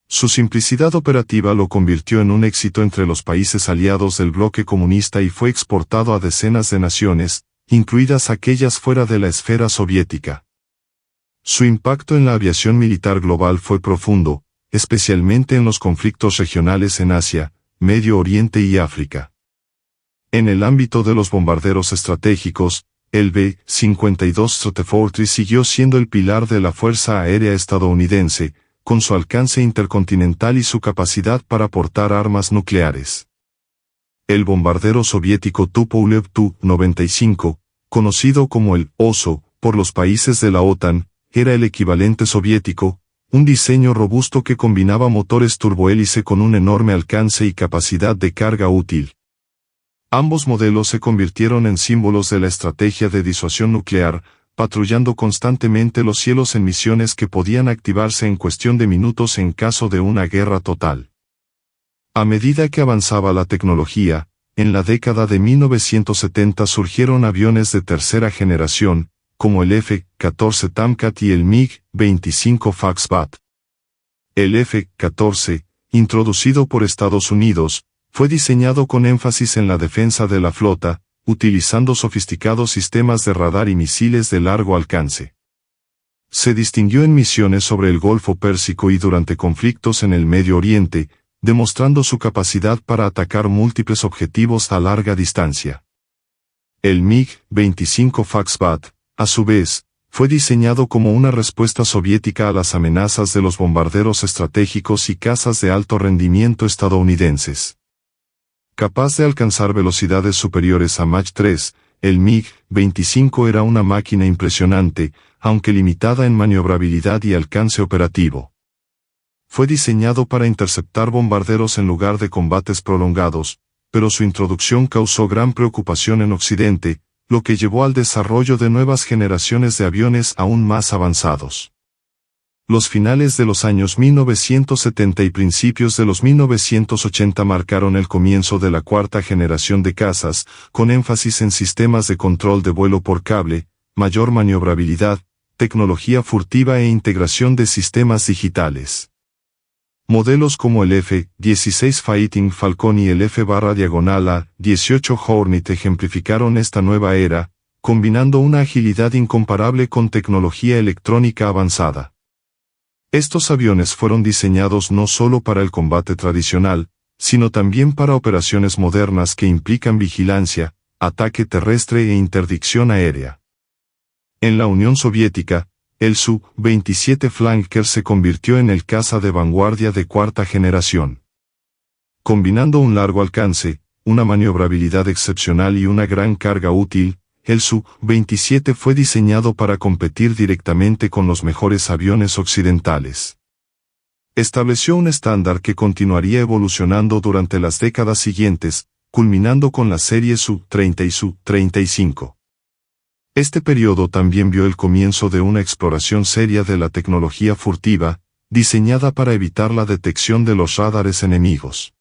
Su simplicidad operativa lo convirtió en un éxito entre los países aliados del bloque comunista y fue exportado a decenas de naciones, incluidas aquellas fuera de la esfera soviética. Su impacto en la aviación militar global fue profundo, especialmente en los conflictos regionales en Asia, Medio Oriente y África. En el ámbito de los bombarderos estratégicos, el B-52 Stratofortress siguió siendo el pilar de la Fuerza Aérea estadounidense, con su alcance intercontinental y su capacidad para portar armas nucleares. El bombardero soviético Tupolev Tu-95, conocido como el Oso por los países de la OTAN, era el equivalente soviético, un diseño robusto que combinaba motores turbohélice con un enorme alcance y capacidad de carga útil. Ambos modelos se convirtieron en símbolos de la estrategia de disuasión nuclear, patrullando constantemente los cielos en misiones que podían activarse en cuestión de minutos en caso de una guerra total. A medida que avanzaba la tecnología, en la década de 1970 surgieron aviones de tercera generación, como el F-14 Tomcat y el MiG-25 Foxbat. El F-14, introducido por Estados Unidos, fue diseñado con énfasis en la defensa de la flota, utilizando sofisticados sistemas de radar y misiles de largo alcance. Se distinguió en misiones sobre el Golfo Pérsico y durante conflictos en el Medio Oriente, demostrando su capacidad para atacar múltiples objetivos a larga distancia. El MiG-25 Foxbat, a su vez, fue diseñado como una respuesta soviética a las amenazas de los bombarderos estratégicos y cazas de alto rendimiento estadounidenses. Capaz de alcanzar velocidades superiores a Mach 3, el MiG-25 era una máquina impresionante, aunque limitada en maniobrabilidad y alcance operativo. Fue diseñado para interceptar bombarderos en lugar de combates prolongados, pero su introducción causó gran preocupación en Occidente, lo que llevó al desarrollo de nuevas generaciones de aviones aún más avanzados. Los finales de los años 1970 y principios de los 1980 marcaron el comienzo de la cuarta generación de cazas, con énfasis en sistemas de control de vuelo por cable, mayor maniobrabilidad, tecnología furtiva e integración de sistemas digitales. Modelos como el F-16 Fighting Falcon y el F-A-18 Hornet ejemplificaron esta nueva era, combinando una agilidad incomparable con tecnología electrónica avanzada. Estos aviones fueron diseñados no solo para el combate tradicional, sino también para operaciones modernas que implican vigilancia, ataque terrestre e interdicción aérea. En la Unión Soviética, el Su-27 Flanker se convirtió en el caza de vanguardia de cuarta generación. Combinando un largo alcance, una maniobrabilidad excepcional y una gran carga útil, el Su-27 fue diseñado para competir directamente con los mejores aviones occidentales. Estableció un estándar que continuaría evolucionando durante las décadas siguientes, culminando con las series Su-30 y Su-35. Este periodo también vio el comienzo de una exploración seria de la tecnología furtiva, diseñada para evitar la detección de los radares enemigos.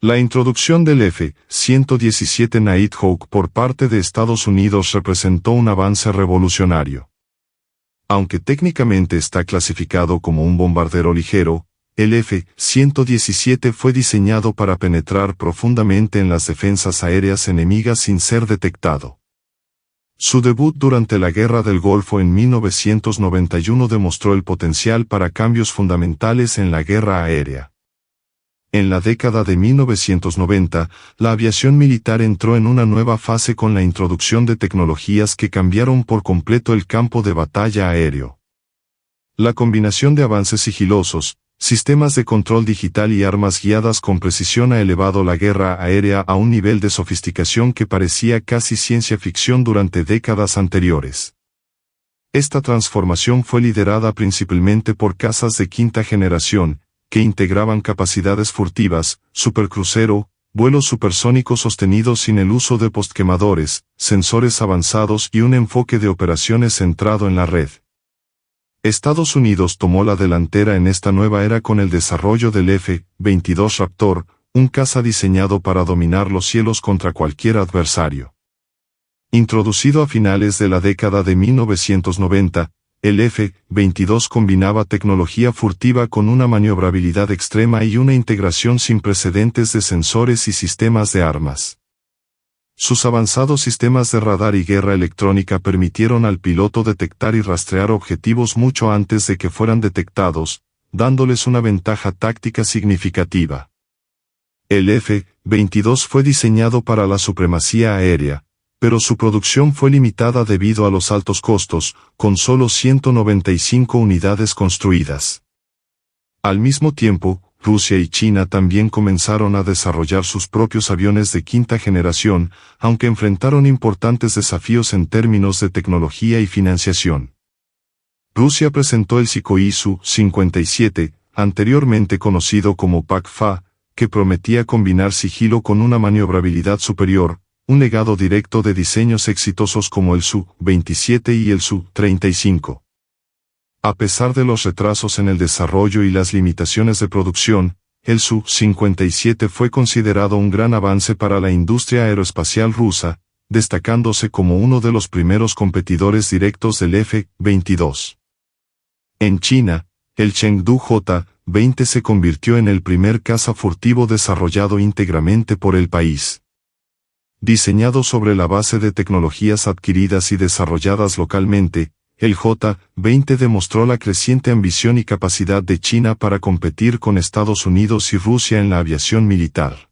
La introducción del F-117 Nighthawk por parte de Estados Unidos representó un avance revolucionario. Aunque técnicamente está clasificado como un bombardero ligero, el F-117 fue diseñado para penetrar profundamente en las defensas aéreas enemigas sin ser detectado. Su debut durante la Guerra del Golfo en 1991 demostró el potencial para cambios fundamentales en la guerra aérea. En la década de 1990, la aviación militar entró en una nueva fase con la introducción de tecnologías que cambiaron por completo el campo de batalla aéreo. La combinación de avances sigilosos, sistemas de control digital y armas guiadas con precisión ha elevado la guerra aérea a un nivel de sofisticación que parecía casi ciencia ficción durante décadas anteriores. Esta transformación fue liderada principalmente por cazas de quinta generación, que integraban capacidades furtivas, supercrucero, vuelos supersónicos sostenidos sin el uso de postquemadores, sensores avanzados y un enfoque de operaciones centrado en la red. Estados Unidos tomó la delantera en esta nueva era con el desarrollo del F-22 Raptor, un caza diseñado para dominar los cielos contra cualquier adversario. Introducido a finales de la década de 1990, el F-22 combinaba tecnología furtiva con una maniobrabilidad extrema y una integración sin precedentes de sensores y sistemas de armas. Sus avanzados sistemas de radar y guerra electrónica permitieron al piloto detectar y rastrear objetivos mucho antes de que fueran detectados, dándoles una ventaja táctica significativa. El F-22 fue diseñado para la supremacía aérea, pero su producción fue limitada debido a los altos costos, con solo 195 unidades construidas. Al mismo tiempo, Rusia y China también comenzaron a desarrollar sus propios aviones de quinta generación, aunque enfrentaron importantes desafíos en términos de tecnología y financiación. Rusia presentó el Sukhoi Su-57, anteriormente conocido como PAK-FA, que prometía combinar sigilo con una maniobrabilidad superior, un legado directo de diseños exitosos como el Su-27 y el Su-35. A pesar de los retrasos en el desarrollo y las limitaciones de producción, el Su-57 fue considerado un gran avance para la industria aeroespacial rusa, destacándose como uno de los primeros competidores directos del F-22. En China, el Chengdu J-20 se convirtió en el primer caza furtivo desarrollado íntegramente por el país. Diseñado sobre la base de tecnologías adquiridas y desarrolladas localmente, el J-20 demostró la creciente ambición y capacidad de China para competir con Estados Unidos y Rusia en la aviación militar.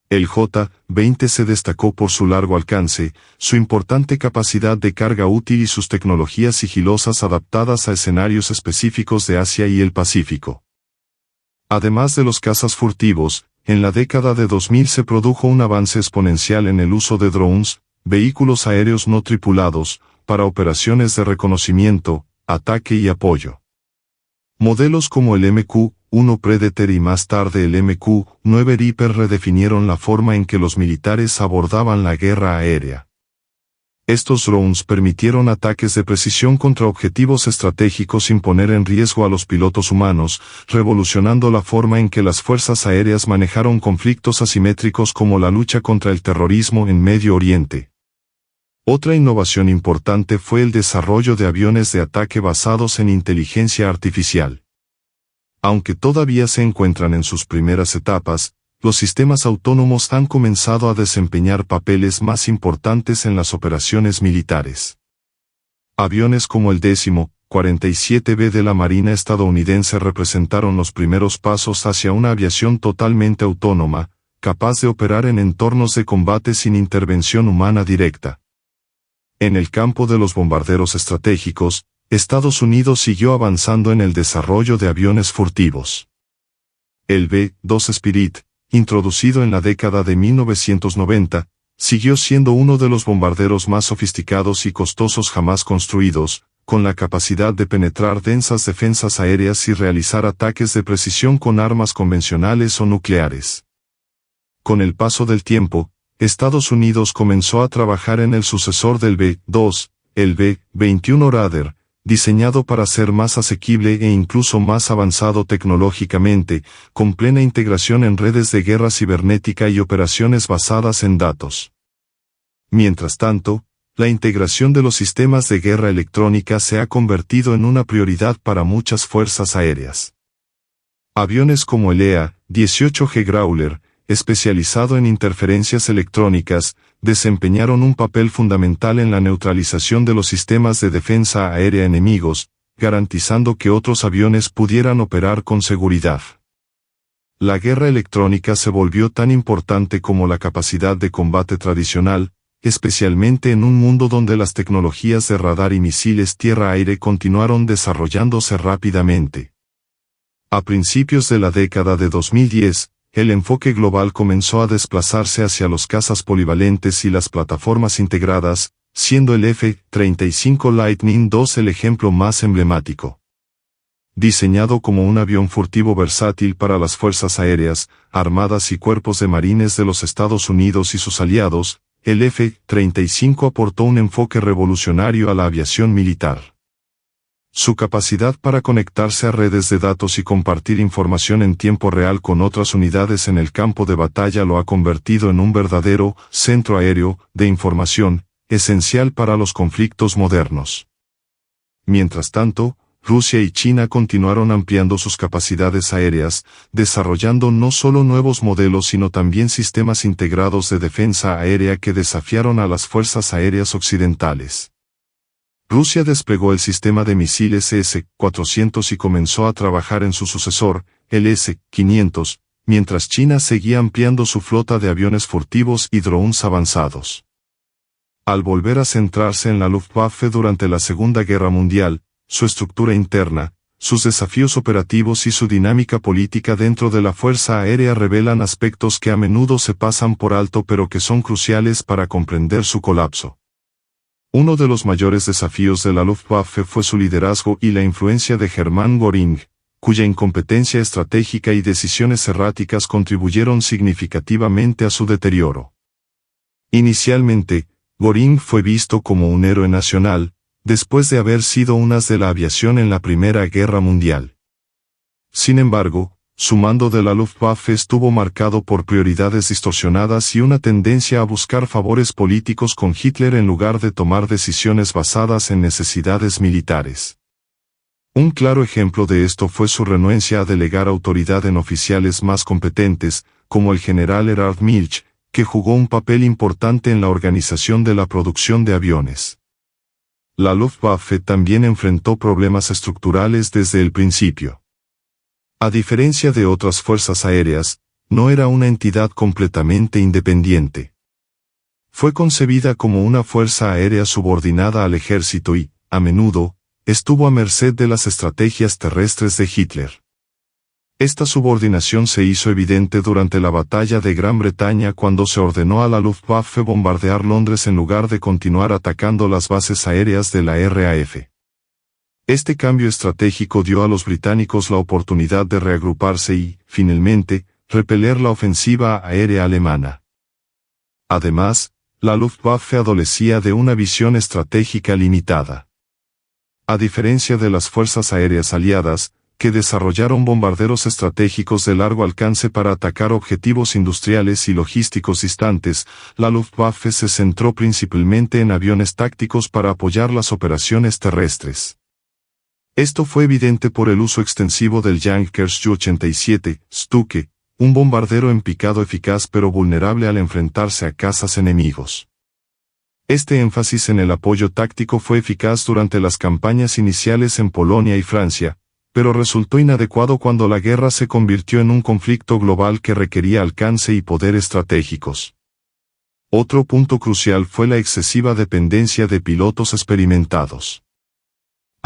El J-20 se destacó por su largo alcance, su importante capacidad de carga útil y sus tecnologías sigilosas adaptadas a escenarios específicos de Asia y el Pacífico. Además de los cazas furtivos, en la década de 2000 se produjo un avance exponencial en el uso de drones, vehículos aéreos no tripulados, para operaciones de reconocimiento, ataque y apoyo. Modelos como el MQ-1 Predator y más tarde el MQ-9 Reaper redefinieron la forma en que los militares abordaban la guerra aérea. Estos drones permitieron ataques de precisión contra objetivos estratégicos sin poner en riesgo a los pilotos humanos, revolucionando la forma en que las fuerzas aéreas manejaron conflictos asimétricos como la lucha contra el terrorismo en Medio Oriente. Otra innovación importante fue el desarrollo de aviones de ataque basados en inteligencia artificial. Aunque todavía se encuentran en sus primeras etapas, los sistemas autónomos han comenzado a desempeñar papeles más importantes en las operaciones militares. Aviones como el 10-47B de la Marina estadounidense representaron los primeros pasos hacia una aviación totalmente autónoma, capaz de operar en entornos de combate sin intervención humana directa. En el campo de los bombarderos estratégicos, Estados Unidos siguió avanzando en el desarrollo de aviones furtivos. El B-2 Spirit, introducido en la década de 1990, siguió siendo uno de los bombarderos más sofisticados y costosos jamás construidos, con la capacidad de penetrar densas defensas aéreas y realizar ataques de precisión con armas convencionales o nucleares. Con el paso del tiempo, Estados Unidos comenzó a trabajar en el sucesor del B-2, el B-21 Raider, diseñado para ser más asequible e incluso más avanzado tecnológicamente, con plena integración en redes de guerra cibernética y operaciones basadas en datos. Mientras tanto, la integración de los sistemas de guerra electrónica se ha convertido en una prioridad para muchas fuerzas aéreas. Aviones como el EA-18G Growler, especializado en interferencias electrónicas, desempeñaron un papel fundamental en la neutralización de los sistemas de defensa aérea enemigos, garantizando que otros aviones pudieran operar con seguridad. La guerra electrónica se volvió tan importante como la capacidad de combate tradicional, especialmente en un mundo donde las tecnologías de radar y misiles tierra-aire continuaron desarrollándose rápidamente. A principios de la década de 2010, el enfoque global comenzó a desplazarse hacia los cazas polivalentes y las plataformas integradas, siendo el F-35 Lightning II el ejemplo más emblemático. Diseñado como un avión furtivo versátil para las fuerzas aéreas, armadas y cuerpos de marines de los Estados Unidos y sus aliados, el F-35 aportó un enfoque revolucionario a la aviación militar. Su capacidad para conectarse a redes de datos y compartir información en tiempo real con otras unidades en el campo de batalla lo ha convertido en un verdadero centro aéreo de información, esencial para los conflictos modernos. Mientras tanto, Rusia y China continuaron ampliando sus capacidades aéreas, desarrollando no solo nuevos modelos sino también sistemas integrados de defensa aérea que desafiaron a las fuerzas aéreas occidentales. Rusia desplegó el sistema de misiles S-400 y comenzó a trabajar en su sucesor, el S-500, mientras China seguía ampliando su flota de aviones furtivos y drones avanzados. Al volver a centrarse en la Luftwaffe durante la Segunda Guerra Mundial, su estructura interna, sus desafíos operativos y su dinámica política dentro de la Fuerza Aérea revelan aspectos que a menudo se pasan por alto pero que son cruciales para comprender su colapso. Uno de los mayores desafíos de la Luftwaffe fue su liderazgo y la influencia de Hermann Göring, cuya incompetencia estratégica y decisiones erráticas contribuyeron significativamente a su deterioro. Inicialmente, Göring fue visto como un héroe nacional, después de haber sido un as de la aviación en la Primera Guerra Mundial. Sin embargo, su mando de la Luftwaffe estuvo marcado por prioridades distorsionadas y una tendencia a buscar favores políticos con Hitler en lugar de tomar decisiones basadas en necesidades militares. Un claro ejemplo de esto fue su renuencia a delegar autoridad en oficiales más competentes, como el general Erhard Milch, que jugó un papel importante en la organización de la producción de aviones. La Luftwaffe también enfrentó problemas estructurales desde el principio. A diferencia de otras fuerzas aéreas, no era una entidad completamente independiente. Fue concebida como una fuerza aérea subordinada al ejército y, a menudo, estuvo a merced de las estrategias terrestres de Hitler. Esta subordinación se hizo evidente durante la Batalla de Gran Bretaña cuando se ordenó a la Luftwaffe bombardear Londres en lugar de continuar atacando las bases aéreas de la RAF. Este cambio estratégico dio a los británicos la oportunidad de reagruparse y, finalmente, repeler la ofensiva aérea alemana. Además, la Luftwaffe adolecía de una visión estratégica limitada. A diferencia de las fuerzas aéreas aliadas, que desarrollaron bombarderos estratégicos de largo alcance para atacar objetivos industriales y logísticos distantes, la Luftwaffe se centró principalmente en aviones tácticos para apoyar las operaciones terrestres. Esto fue evidente por el uso extensivo del Junkers Ju-87 Stuka, un bombardero en picado eficaz pero vulnerable al enfrentarse a cazas enemigos. Este énfasis en el apoyo táctico fue eficaz durante las campañas iniciales en Polonia y Francia, pero resultó inadecuado cuando la guerra se convirtió en un conflicto global que requería alcance y poder estratégicos. Otro punto crucial fue la excesiva dependencia de pilotos experimentados.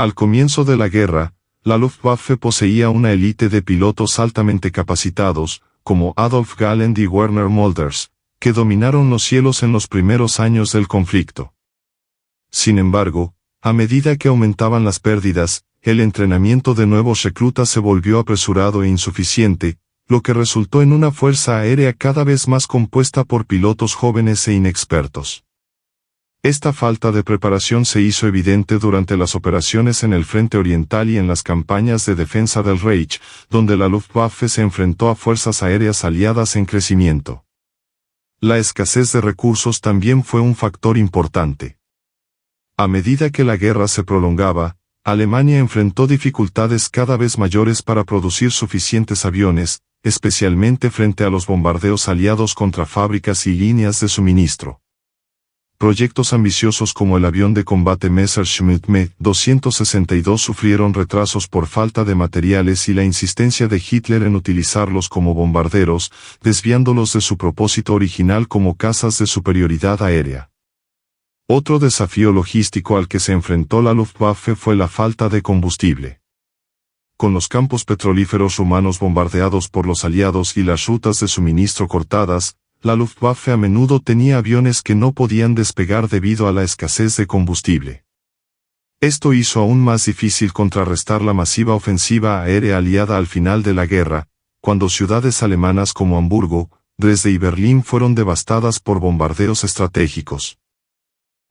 Al comienzo de la guerra, la Luftwaffe poseía una élite de pilotos altamente capacitados, como Adolf Galland y Werner Mölders, que dominaron los cielos en los primeros años del conflicto. Sin embargo, a medida que aumentaban las pérdidas, el entrenamiento de nuevos reclutas se volvió apresurado e insuficiente, lo que resultó en una fuerza aérea cada vez más compuesta por pilotos jóvenes e inexpertos. Esta falta de preparación se hizo evidente durante las operaciones en el Frente Oriental y en las campañas de defensa del Reich, donde la Luftwaffe se enfrentó a fuerzas aéreas aliadas en crecimiento. La escasez de recursos también fue un factor importante. A medida que la guerra se prolongaba, Alemania enfrentó dificultades cada vez mayores para producir suficientes aviones, especialmente frente a los bombardeos aliados contra fábricas y líneas de suministro. Proyectos ambiciosos como el avión de combate Messerschmitt Me-262 sufrieron retrasos por falta de materiales y la insistencia de Hitler en utilizarlos como bombarderos, desviándolos de su propósito original como cazas de superioridad aérea. Otro desafío logístico al que se enfrentó la Luftwaffe fue la falta de combustible. Con los campos petrolíferos rumanos bombardeados por los aliados y las rutas de suministro cortadas, la Luftwaffe a menudo tenía aviones que no podían despegar debido a la escasez de combustible. Esto hizo aún más difícil contrarrestar la masiva ofensiva aérea aliada al final de la guerra, cuando ciudades alemanas como Hamburgo, Dresde y Berlín fueron devastadas por bombardeos estratégicos.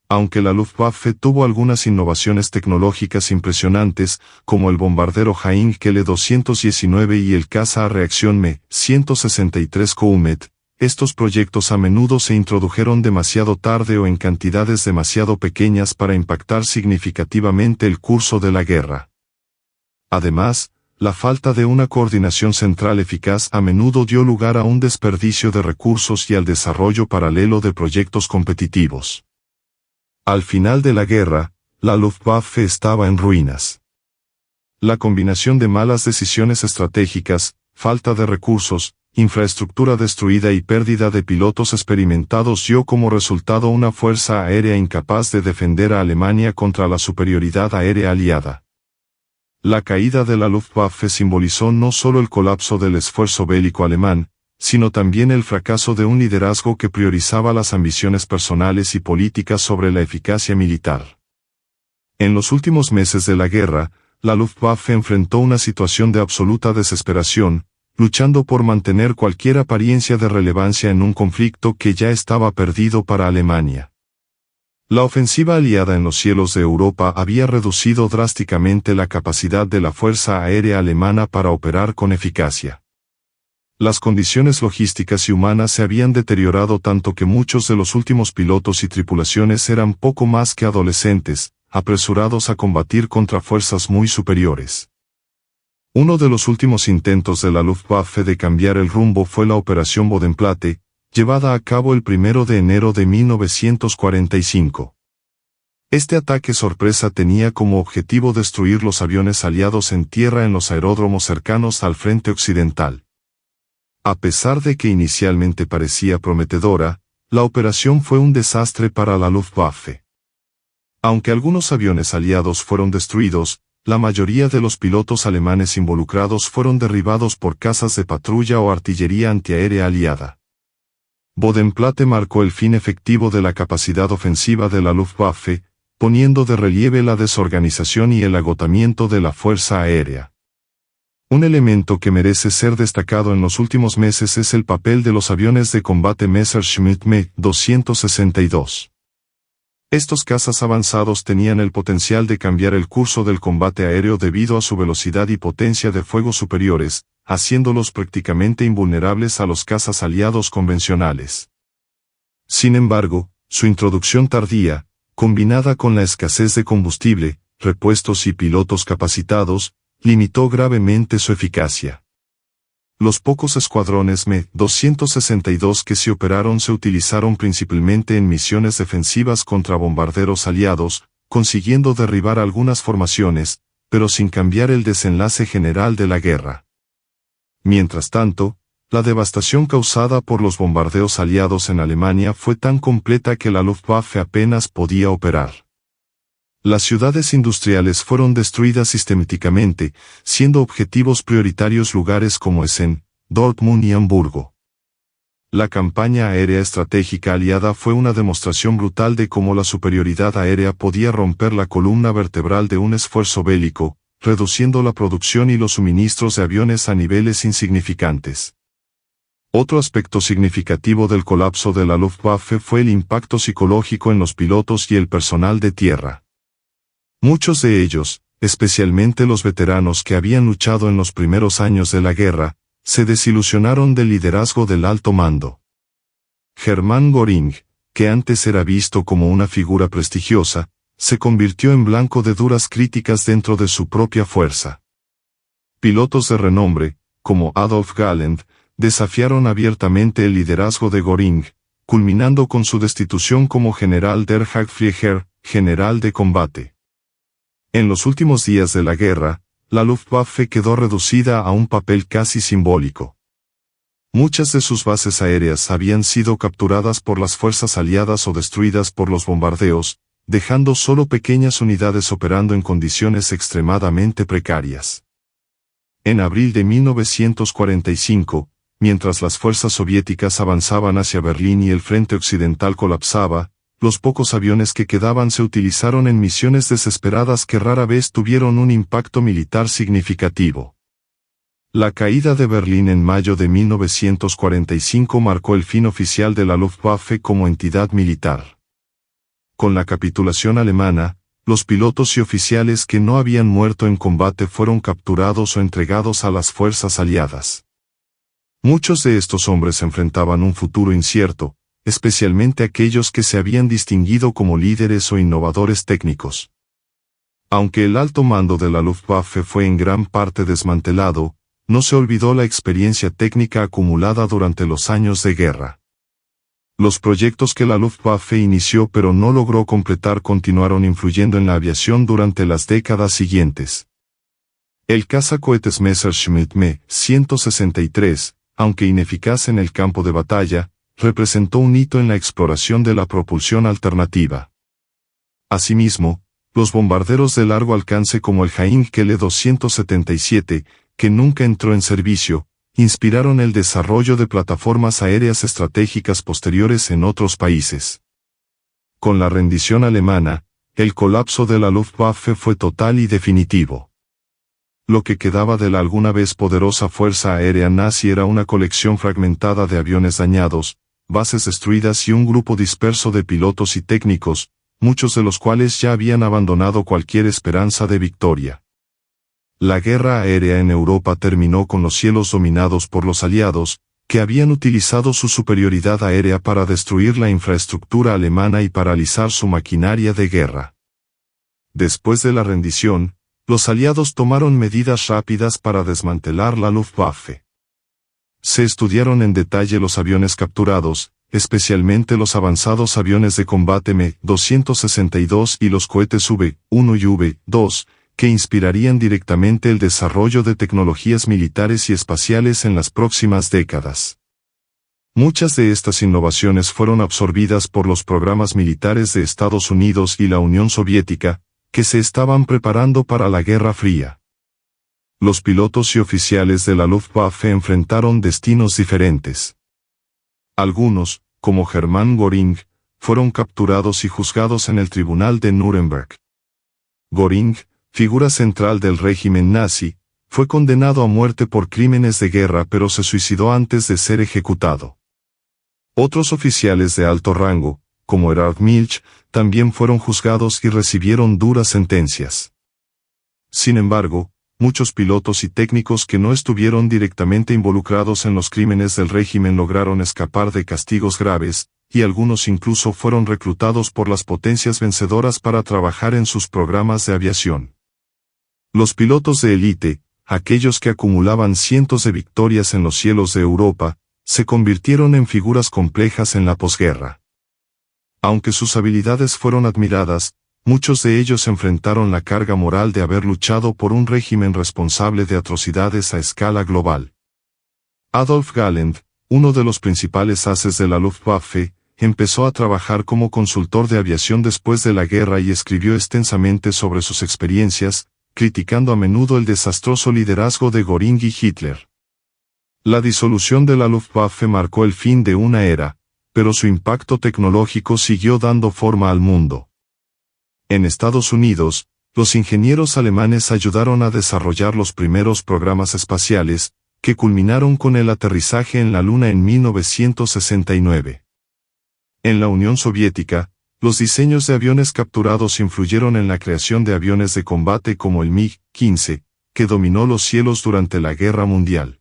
Aunque la Luftwaffe tuvo algunas innovaciones tecnológicas impresionantes, como el bombardero Heinkel 219 y el caza a reacción Me-163 Coumet, estos proyectos a menudo se introdujeron demasiado tarde o en cantidades demasiado pequeñas para impactar significativamente el curso de la guerra. Además, la falta de una coordinación central eficaz a menudo dio lugar a un desperdicio de recursos y al desarrollo paralelo de proyectos competitivos. Al final de la guerra, la Luftwaffe estaba en ruinas. La combinación de malas decisiones estratégicas, falta de recursos, infraestructura destruida y pérdida de pilotos experimentados dio como resultado una fuerza aérea incapaz de defender a Alemania contra la superioridad aérea aliada. La caída de la Luftwaffe simbolizó no solo el colapso del esfuerzo bélico alemán, sino también el fracaso de un liderazgo que priorizaba las ambiciones personales y políticas sobre la eficacia militar. En los últimos meses de la guerra, la Luftwaffe enfrentó una situación de absoluta desesperación, luchando por mantener cualquier apariencia de relevancia en un conflicto que ya estaba perdido para Alemania. La ofensiva aliada en los cielos de Europa había reducido drásticamente la capacidad de la Fuerza Aérea Alemana para operar con eficacia. Las condiciones logísticas y humanas se habían deteriorado tanto que muchos de los últimos pilotos y tripulaciones eran poco más que adolescentes, apresurados a combatir contra fuerzas muy superiores. Uno de los últimos intentos de la Luftwaffe de cambiar el rumbo fue la Operación Bodenplatte, llevada a cabo el 1 de enero de 1945. Este ataque sorpresa tenía como objetivo destruir los aviones aliados en tierra en los aeródromos cercanos al frente occidental. A pesar de que inicialmente parecía prometedora, la operación fue un desastre para la Luftwaffe. Aunque algunos aviones aliados fueron destruidos, la mayoría de los pilotos alemanes involucrados fueron derribados por cazas de patrulla o artillería antiaérea aliada. Bodenplatte marcó el fin efectivo de la capacidad ofensiva de la Luftwaffe, poniendo de relieve la desorganización y el agotamiento de la fuerza aérea. Un elemento que merece ser destacado en los últimos meses es el papel de los aviones de combate Messerschmitt Me-262. Estos cazas avanzados tenían el potencial de cambiar el curso del combate aéreo debido a su velocidad y potencia de fuego superiores, haciéndolos prácticamente invulnerables a los cazas aliados convencionales. Sin embargo, su introducción tardía, combinada con la escasez de combustible, repuestos y pilotos capacitados, limitó gravemente su eficacia. Los pocos escuadrones Me-262 que se operaron se utilizaron principalmente en misiones defensivas contra bombarderos aliados, consiguiendo derribar algunas formaciones, pero sin cambiar el desenlace general de la guerra. Mientras tanto, la devastación causada por los bombardeos aliados en Alemania fue tan completa que la Luftwaffe apenas podía operar. Las ciudades industriales fueron destruidas sistemáticamente, siendo objetivos prioritarios lugares como Essen, Dortmund y Hamburgo. La campaña aérea estratégica aliada fue una demostración brutal de cómo la superioridad aérea podía romper la columna vertebral de un esfuerzo bélico, reduciendo la producción y los suministros de aviones a niveles insignificantes. Otro aspecto significativo del colapso de la Luftwaffe fue el impacto psicológico en los pilotos y el personal de tierra. Muchos de ellos, especialmente los veteranos que habían luchado en los primeros años de la guerra, se desilusionaron del liderazgo del alto mando. Hermann Göring, que antes era visto como una figura prestigiosa, se convirtió en blanco de duras críticas dentro de su propia fuerza. Pilotos de renombre, como Adolf Galland, desafiaron abiertamente el liderazgo de Göring, culminando con su destitución como general der Jagdflieger, general de combate. En los últimos días de la guerra, la Luftwaffe quedó reducida a un papel casi simbólico. Muchas de sus bases aéreas habían sido capturadas por las fuerzas aliadas o destruidas por los bombardeos, dejando solo pequeñas unidades operando en condiciones extremadamente precarias. En abril de 1945, mientras las fuerzas soviéticas avanzaban hacia Berlín y el frente occidental colapsaba, los pocos aviones que quedaban se utilizaron en misiones desesperadas que rara vez tuvieron un impacto militar significativo. La caída de Berlín en mayo de 1945 marcó el fin oficial de la Luftwaffe como entidad militar. Con la capitulación alemana, los pilotos y oficiales que no habían muerto en combate fueron capturados o entregados a las fuerzas aliadas. Muchos de estos hombres enfrentaban un futuro incierto, especialmente aquellos que se habían distinguido como líderes o innovadores técnicos. Aunque el alto mando de la Luftwaffe fue en gran parte desmantelado, no se olvidó la experiencia técnica acumulada durante los años de guerra. Los proyectos que la Luftwaffe inició pero no logró completar continuaron influyendo en la aviación durante las décadas siguientes. El cazacohetes Messerschmitt Me 163, aunque ineficaz en el campo de batalla, representó un hito en la exploración de la propulsión alternativa. Asimismo, los bombarderos de largo alcance como el Heinkel 277, que nunca entró en servicio, inspiraron el desarrollo de plataformas aéreas estratégicas posteriores en otros países. Con la rendición alemana, el colapso de la Luftwaffe fue total y definitivo. Lo que quedaba de la alguna vez poderosa fuerza aérea nazi era una colección fragmentada de aviones dañados, bases destruidas y un grupo disperso de pilotos y técnicos, muchos de los cuales ya habían abandonado cualquier esperanza de victoria. La guerra aérea en Europa terminó con los cielos dominados por los aliados, que habían utilizado su superioridad aérea para destruir la infraestructura alemana y paralizar su maquinaria de guerra. Después de la rendición, los aliados tomaron medidas rápidas para desmantelar la Luftwaffe. Se estudiaron en detalle los aviones capturados, especialmente los avanzados aviones de combate Me-262 y los cohetes V-1 y V-2, que inspirarían directamente el desarrollo de tecnologías militares y espaciales en las próximas décadas. Muchas de estas innovaciones fueron absorbidas por los programas militares de Estados Unidos y la Unión Soviética, que se estaban preparando para la Guerra Fría. Los pilotos y oficiales de la Luftwaffe enfrentaron destinos diferentes. Algunos, como Hermann Göring, fueron capturados y juzgados en el Tribunal de Nuremberg. Göring, figura central del régimen nazi, fue condenado a muerte por crímenes de guerra pero se suicidó antes de ser ejecutado. Otros oficiales de alto rango, como Erhard Milch, también fueron juzgados y recibieron duras sentencias. Sin embargo, muchos pilotos y técnicos que no estuvieron directamente involucrados en los crímenes del régimen lograron escapar de castigos graves, y algunos incluso fueron reclutados por las potencias vencedoras para trabajar en sus programas de aviación. Los pilotos de élite, aquellos que acumulaban cientos de victorias en los cielos de Europa, se convirtieron en figuras complejas en la posguerra. Aunque sus habilidades fueron admiradas, muchos de ellos enfrentaron la carga moral de haber luchado por un régimen responsable de atrocidades a escala global. Adolf Galland, uno de los principales ases de la Luftwaffe, empezó a trabajar como consultor de aviación después de la guerra y escribió extensamente sobre sus experiencias, criticando a menudo el desastroso liderazgo de Göring y Hitler. La disolución de la Luftwaffe marcó el fin de una era, pero su impacto tecnológico siguió dando forma al mundo. En Estados Unidos, los ingenieros alemanes ayudaron a desarrollar los primeros programas espaciales, que culminaron con el aterrizaje en la Luna en 1969. En la Unión Soviética, los diseños de aviones capturados influyeron en la creación de aviones de combate como el MiG-15, que dominó los cielos durante la Guerra Mundial.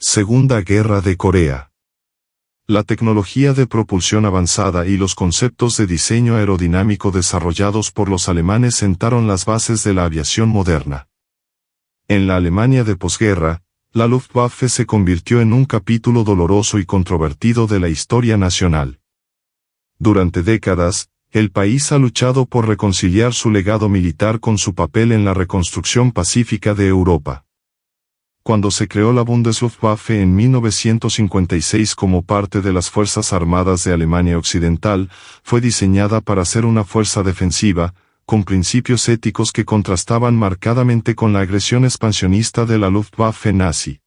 Segunda Guerra de Corea. La tecnología de propulsión avanzada y los conceptos de diseño aerodinámico desarrollados por los alemanes sentaron las bases de la aviación moderna. En la Alemania de posguerra, la Luftwaffe se convirtió en un capítulo doloroso y controvertido de la historia nacional. Durante décadas, el país ha luchado por reconciliar su legado militar con su papel en la reconstrucción pacífica de Europa. Cuando se creó la Bundesluftwaffe en 1956 como parte de las Fuerzas Armadas de Alemania Occidental, fue diseñada para ser una fuerza defensiva, con principios éticos que contrastaban marcadamente con la agresión expansionista de la Luftwaffe nazi.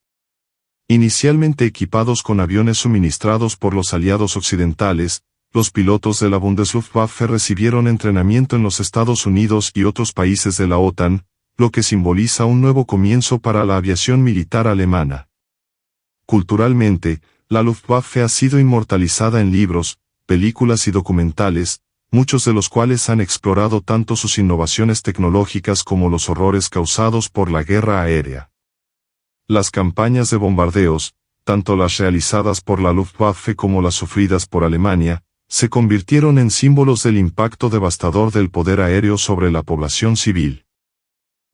Inicialmente equipados con aviones suministrados por los aliados occidentales, los pilotos de la Bundesluftwaffe recibieron entrenamiento en los Estados Unidos y otros países de la OTAN, lo que simboliza un nuevo comienzo para la aviación militar alemana. Culturalmente, la Luftwaffe ha sido inmortalizada en libros, películas y documentales, muchos de los cuales han explorado tanto sus innovaciones tecnológicas como los horrores causados por la guerra aérea. Las campañas de bombardeos, tanto las realizadas por la Luftwaffe como las sufridas por Alemania, se convirtieron en símbolos del impacto devastador del poder aéreo sobre la población civil.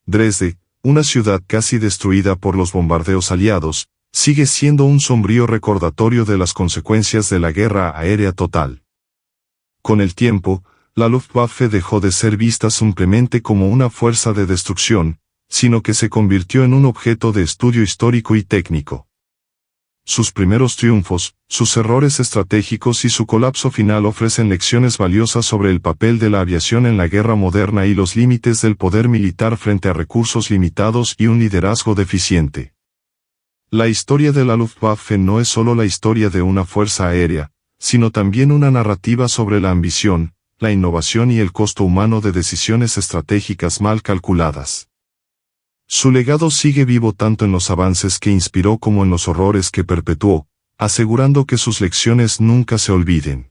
Dresde, una ciudad casi destruida por los bombardeos aliados, sigue siendo un sombrío recordatorio de las consecuencias de la guerra aérea total. Con el tiempo, la Luftwaffe dejó de ser vista simplemente como una fuerza de destrucción, sino que se convirtió en un objeto de estudio histórico y técnico. Sus primeros triunfos, sus errores estratégicos y su colapso final ofrecen lecciones valiosas sobre el papel de la aviación en la guerra moderna y los límites del poder militar frente a recursos limitados y un liderazgo deficiente. La historia de la Luftwaffe no es solo la historia de una fuerza aérea, sino también una narrativa sobre la ambición, la innovación y el costo humano de decisiones estratégicas mal calculadas. Su legado sigue vivo tanto en los avances que inspiró como en los horrores que perpetuó, asegurando que sus lecciones nunca se olviden.